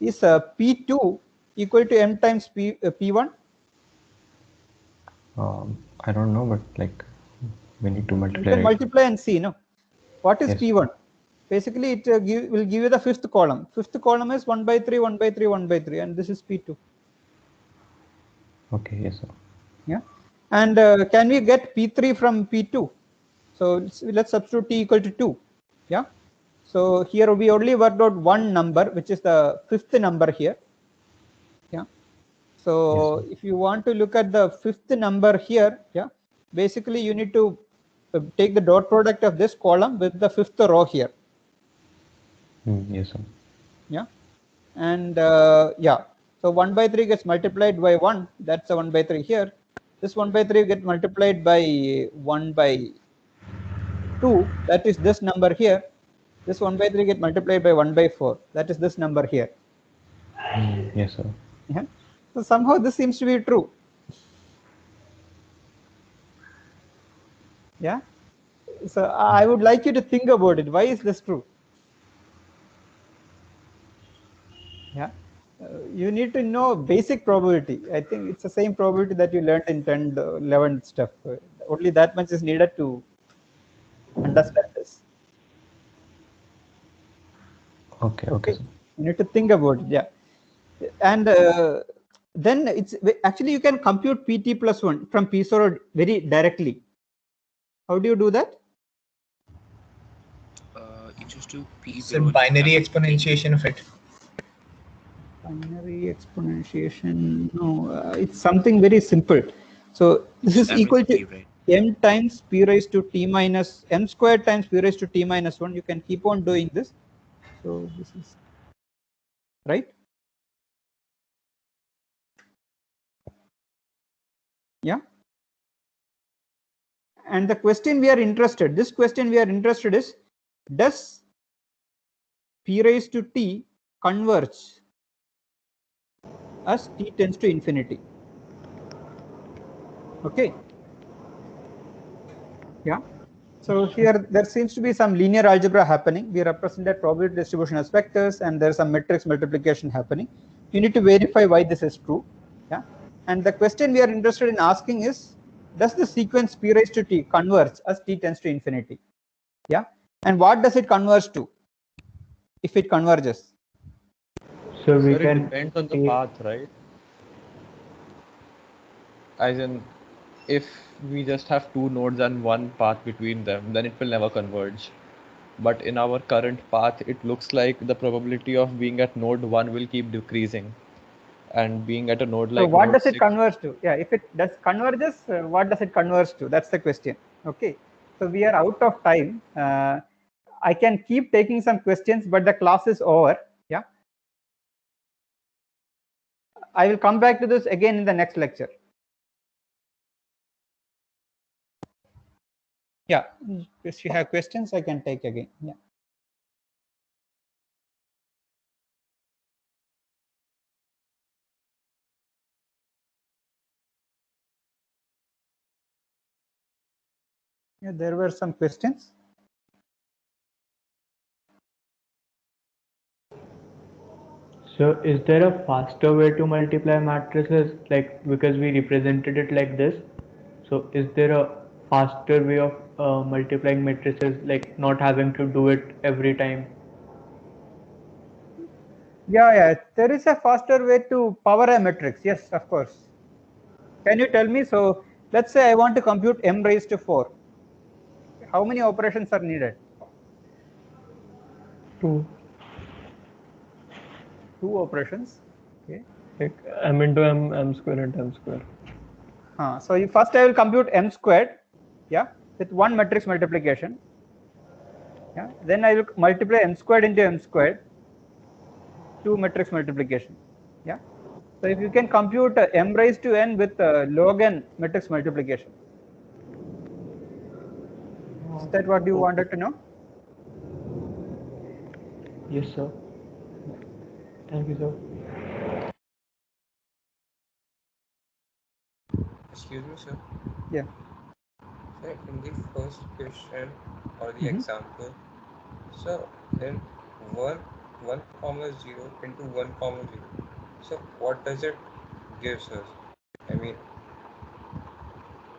is P2 equal to M times P1? I don't know, but like we need to multiply. You can multiply and see, no? What is Yes. P1? Basically, it will give you the fifth column. Fifth column is 1 by 3, 1 by 3, 1 by 3, and this is P2. Okay, yes, sir. Yeah. And can we get P3 from P2? So let's substitute T equal to 2. Yeah. So here we only worked out one number, which is the fifth number here. Yeah. So Yes, if you want to look at the fifth number here, yeah, basically you need to take the dot product of this column with the fifth row here. yes, sir. Yeah. And yeah, so 1 by 3 gets multiplied by 1. That's a 1 by 3 here. This 1 by 3 gets multiplied by 1 by 2. That is this number here. This 1 by 3 gets multiplied by 1 by 4. That is this number here. Yes, sir. Yeah. So somehow this seems to be true. Yeah. So I would like you to think about it. Why is this true? Yeah. You need to know basic probability. I think it's the same probability that you learned in 10, 11 stuff. Only that much is needed to understand this. Okay. You need to think about it. Yeah. And then it's actually you can compute PT plus 1 from P0 very directly. How do you do that? You just do P0. It's a binary exponentiation of it. Binary exponentiation. No, it's something very simple. So this is equal to m times p raised to t minus m squared times p raised to t minus 1. You can keep on doing this. So this is right. Yeah. And the question we are interested, this question we are interested is, does p raised to t converge as t tends to infinity? Okay. Yeah. So here there seems to be some linear algebra happening. We represented probability distribution as vectors, and there's some matrix multiplication happening. You need to verify why this is true. Yeah. And the question we are interested in asking is, does the sequence p raised to t converge as t tends to infinity? Yeah. And what does it converge to if it converges? So we Sir, it can depends on the take- path, right? As in, if we just have two nodes and one path between them, then it will never converge. But in our current path, it looks like the probability of being at node 1 will keep decreasing. And being at a node like So what node does it 6, converge to? Yeah, if it does converges, what does it converge to? That's the question. Okay. So we are out of time. I can keep taking some questions, but the class is over. Yeah. I will come back to this again in the next lecture. Yeah. If you have questions, I can take again. Yeah. Yeah, there were some questions. So is there a faster way to multiply matrices, like because we represented it like this? So is there a faster way of multiplying matrices, like not having to do it every time? Yeah, there is a faster way to power a matrix. Yes, of course. Can you tell me? So let's say I want to compute m raised to 4. How many operations are needed? 2. 2 operations. Okay. Like m into m square and m square. So first I will compute m squared, yeah, with one matrix multiplication. Yeah. Then I will multiply m squared into m squared, 2 matrix multiplication. Yeah. So if you can compute m raised to n with log n matrix multiplication. Is that what you wanted to know? Yes, sir. Thank you, sir. Excuse me, sir. Yeah. Sir, in the first question or the example, so in one 1 comma 0 into 1 comma 0. So what does it gives us? I mean,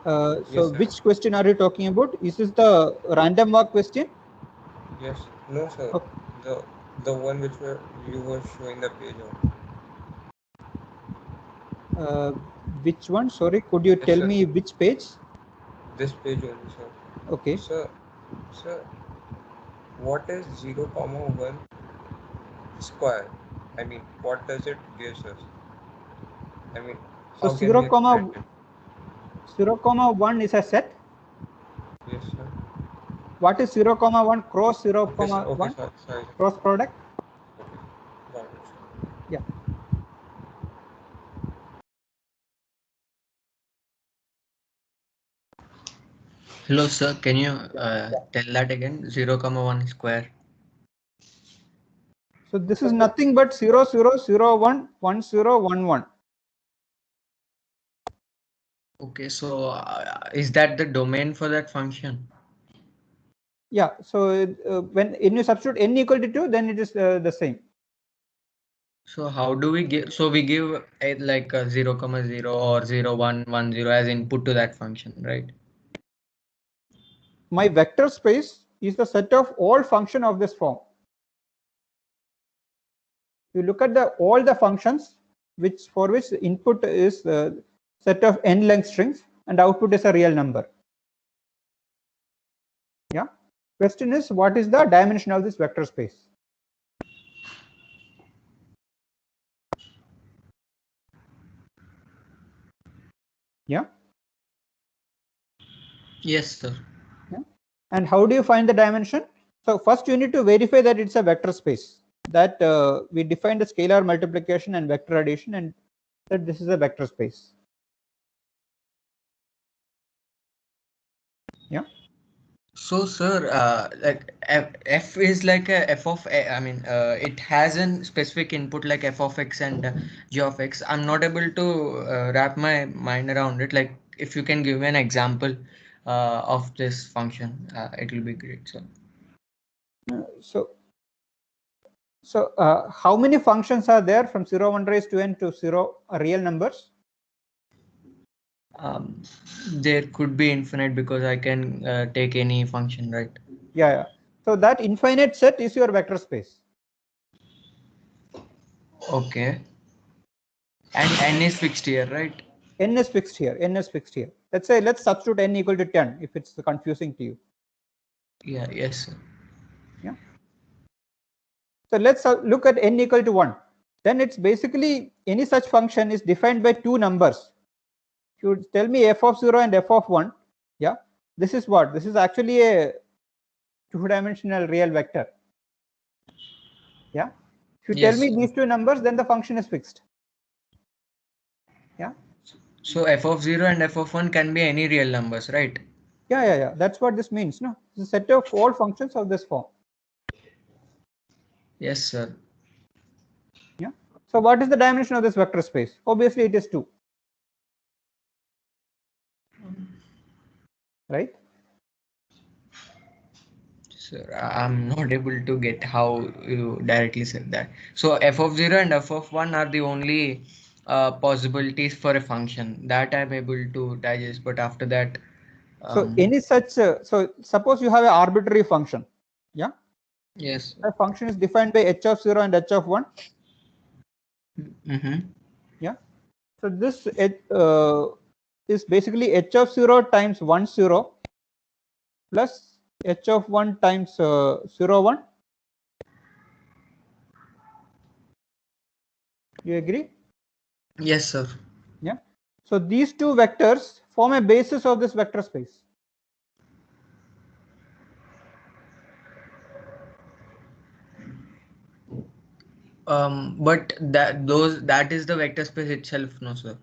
So yes, sir. which question are you talking about? Is this the random walk question? Yes. No, sir. Okay. The one which you were showing the page on. Which one? Sorry, could you Yes, tell sir. me which page? This page only, sir. Okay. Sir, what is 0 comma 1 square? I mean, what does it gives us? I mean, So how can we extract it? 0 comma 1 is a set. Yes, sir. What is 0 comma 1 cross 0 Okay, sir. comma Okay, 1? sorry. Cross product? Okay. Got it, sir. Yeah. Hello, sir. Can you tell that again? 0 comma 1 square. So this is nothing but 0 0 0 1 1 0 1 1. Okay, so is that the domain for that function? Yeah. So when you substitute n equal to 2, then it is the same. So how do we give? So we give it like 0 comma 0 or 0 1 1 0 as input to that function, right? My vector space is the set of all function of this form. You look at all the functions for which the input is the set of n length strings and output is a real number. Yeah. Question is, what is the dimension of this vector space? Yeah. Yes, sir. Yeah. And how do you find the dimension? So first you need to verify that it's a vector space. That we define the scalar multiplication and vector addition, and that this is a vector space. Yeah. So, sir, like f is like a f of I mean, it has a specific input like f of x and g of x. I'm not able to wrap my mind around it. Like, if you can give me an example of this function, it will be great, sir. So how many functions are there from 0 1 raised to n to 0 real numbers? There could be infinite because I can take any function, right? Yeah. So that infinite set is your vector space. Okay. And n is fixed here, right? N is fixed here. N is fixed here. Let's substitute n equal to 10 if it's confusing to you. Yeah. Yes, sir. Yeah. So let's look at n equal to 1. Then it's basically any such function is defined by two numbers. If you tell me f of 0 and f of 1, yeah, this is what? This is actually a two-dimensional real vector. Yeah. If you tell me these two numbers, then the function is fixed. Yeah. So f of 0 and f of 1 can be any real numbers, right? Yeah. That's what this means. No, it's a set of all functions of this form. Yes, sir. Yeah. So what is the dimension of this vector space? Obviously, it is 2. Right? Sir, I'm not able to get how you directly said that. So f of 0 and f of 1 are the only possibilities for a function that I'm able to digest. But after that, so any such, so suppose you have an arbitrary function. Yeah. Yes. The function is defined by h of 0 and h of 1. Mm-hmm. Yeah. So this is basically h of 0 times 1 0 plus h of 1 times 0 1. You agree? Yes, sir. Yeah. So these two vectors form a basis of this vector space. But that is the vector space itself, no, sir.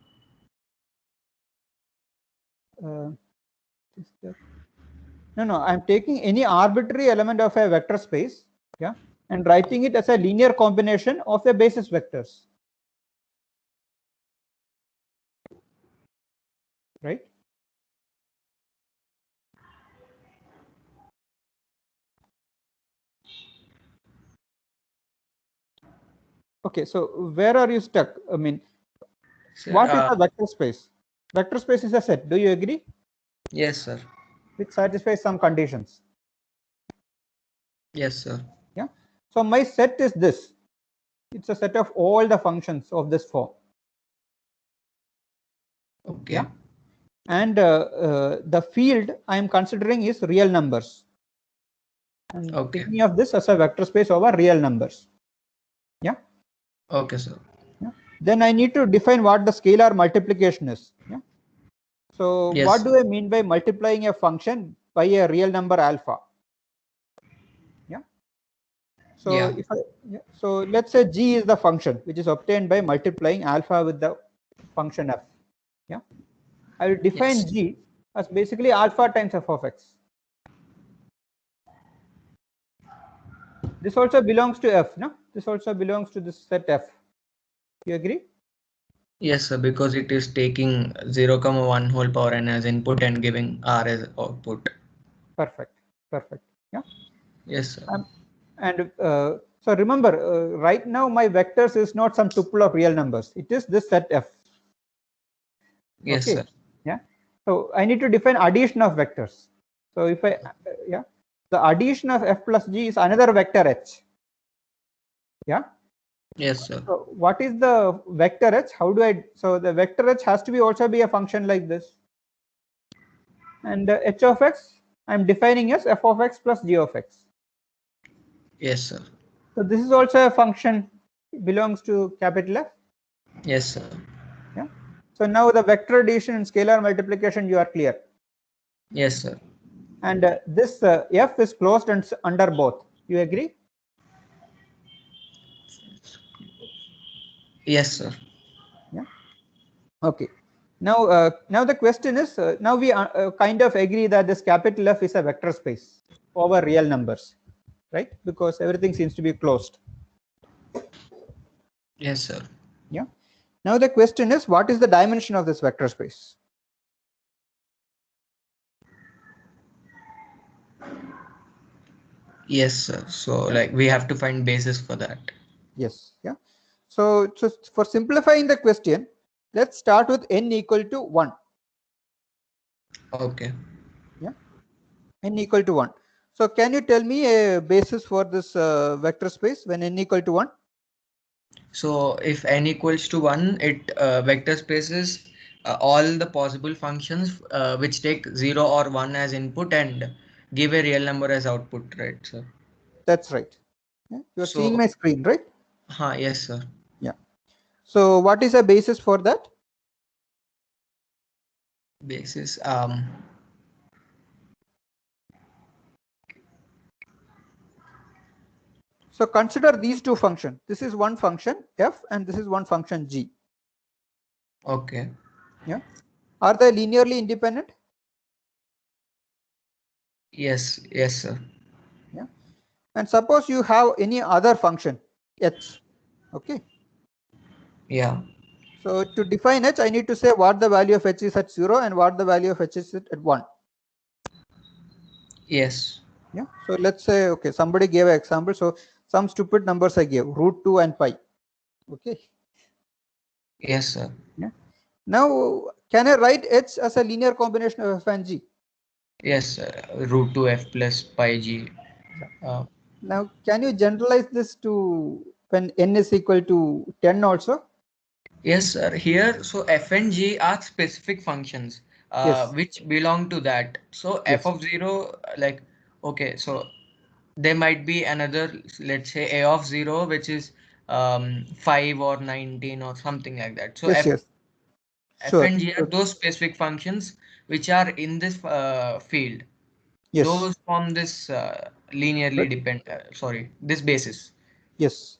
No, I'm taking any arbitrary element of a vector space, yeah, and writing it as a linear combination of the basis vectors. Right? Okay, so where are you stuck? I mean, Sir, what is a vector space? Vector space is a set. Do you agree? Yes, sir. Which satisfies some conditions. Yes, sir. Yeah. So my set is this. It's a set of all the functions of this form. Okay. Yeah. And the field I am considering is real numbers. And okay. thinking of this as a vector space over real numbers. Yeah. Okay, sir. Yeah. Then I need to define what the scalar multiplication is. Yeah. So Yes. what do I mean by multiplying a function by a real number alpha? Yeah. So Yeah. so let's say g is the function which is obtained by multiplying alpha with the function f. Yeah. I will define g as basically alpha times f of x. This also belongs to f, no? This also belongs to this set f. You agree? Yes, sir, because it is taking 0,1 whole power n as input and giving r as output. Perfect. Perfect. Yeah. Yes, sir. And so remember, right now my vectors is not some tuple of real numbers. It is this set f. Yes, okay. sir. Yeah. So I need to define addition of vectors. So if I the addition of f plus g is another vector h. Yeah. Yes, sir. So what is the vector h? How do I? So the vector h has to be also be a function like this. And h of x I'm defining as f of x plus g of x. Yes, sir. So this is also a function belongs to capital F. Yes, sir. Yeah. So now the vector addition and scalar multiplication you are clear. Yes, sir. And this f is closed and under both. You agree? Yes, sir. Yeah. Okay. Now, now the question is, now we kind of agree that this capital F is a vector space over real numbers, right? Because everything seems to be closed. Yes, sir. Yeah. Now the question is, what is the dimension of this vector space? Yes, sir. So like we have to find basis for that. Yes. Yeah. So for simplifying the question, let's start with n equal to 1. Okay. Yeah. N equal to 1. So can you tell me a basis for this vector space when n equal to 1? So if n equals to 1, it vector spaces all the possible functions which take 0 or 1 as input and give a real number as output, right, sir? That's right. Yeah. You're So, seeing my screen, right? yes, sir. Yeah. So what is the basis for that? Basis So consider these two functions. This is one function f and this is one function g. Okay. Yeah. Are they linearly independent? Yes. Yes, sir. Yeah. And suppose you have any other function h. Okay. Yeah. So to define h, I need to say what the value of h is at 0 and what the value of h is at 1. Yes. Yeah. So let's say, okay, somebody gave an example. So some stupid numbers I gave, √2 and pi. Okay. Yes, sir. Yeah. Now, can I write h as a linear combination of f and g? Yes, √2 f plus pi g. Now, can you generalize this to when n is equal to 10 also? Yes, sir. Here, so f and g are specific functions Yes. which belong to that. So Yes. f of 0, like, okay, so there might be another, let's say a of 0, which is 5 or 19 or something like that. So Yes, yes. f Sure. and g are those specific functions which are in this field. Yes. Those form this linearly sorry, this basis. Yes.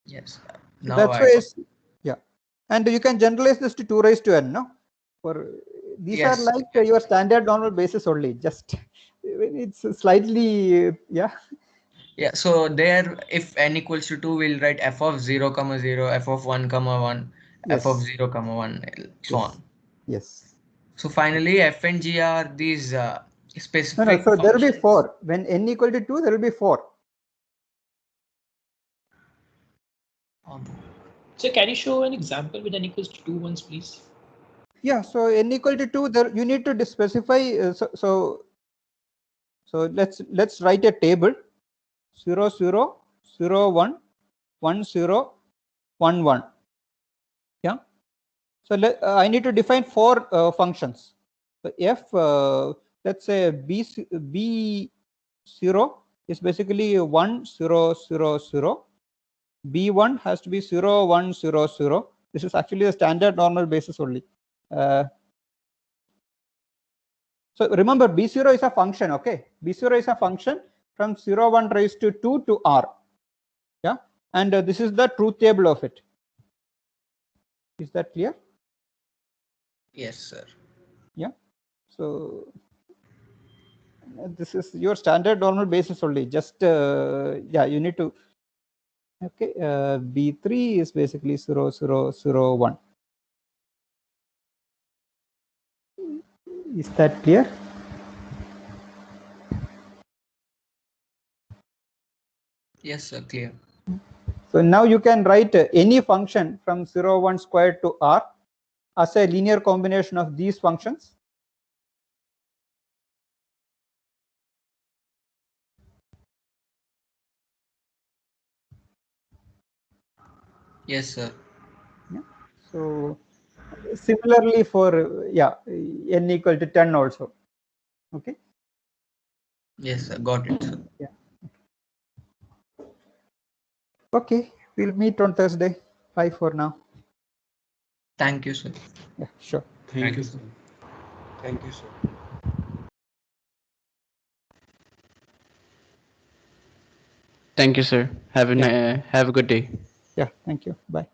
Yes. So Now that's I why yeah. And you can generalize this to 2 raised to n, no? For these Yes. are like your standard normal basis only. Just it's slightly yeah. Yeah, so there, if n equals to 2, we'll write f of 0, 0, f of 1, 1, f of Yes. 0, 1, so Yes. on. Yes. So finally, f and g are these No, specific so there will be functions. 4. When n equal to 2, there will be 4. So can you show an example with n equals to 2 ones, please? Yeah, so n equal to 2, there you need to specify. So let's write a table 0 0 0 1 1 0 1 1. Yeah. So I need to define 4 functions. So f let's say b0 is basically 1 0 0 0. b1 has to be 0 1 0 0. This is actually the standard normal basis only. So remember, b0 is a function. Okay, b0 is a function from 0 1 raised to 2 to r. Yeah, and this is the truth table of it. Is that clear? Yes, sir. Yeah. So this is your standard normal basis only. Just yeah, you need to. Okay, b3 is basically 0 0 0 1. Is that clear? Yes, sir. Clear. So now you can write any function from 0 1 squared to r as a linear combination of these functions. Yes, sir. Yeah. So similarly for yeah, n equal to 10 also. Okay. Yes, sir. Got it, sir. Yeah. Okay, we'll meet on Thursday. Bye for now. Thank you, sir. Yeah, sure. Thank you, sir. Thank you, sir. Thank you, sir. Have a good day. Yeah, thank you. Bye.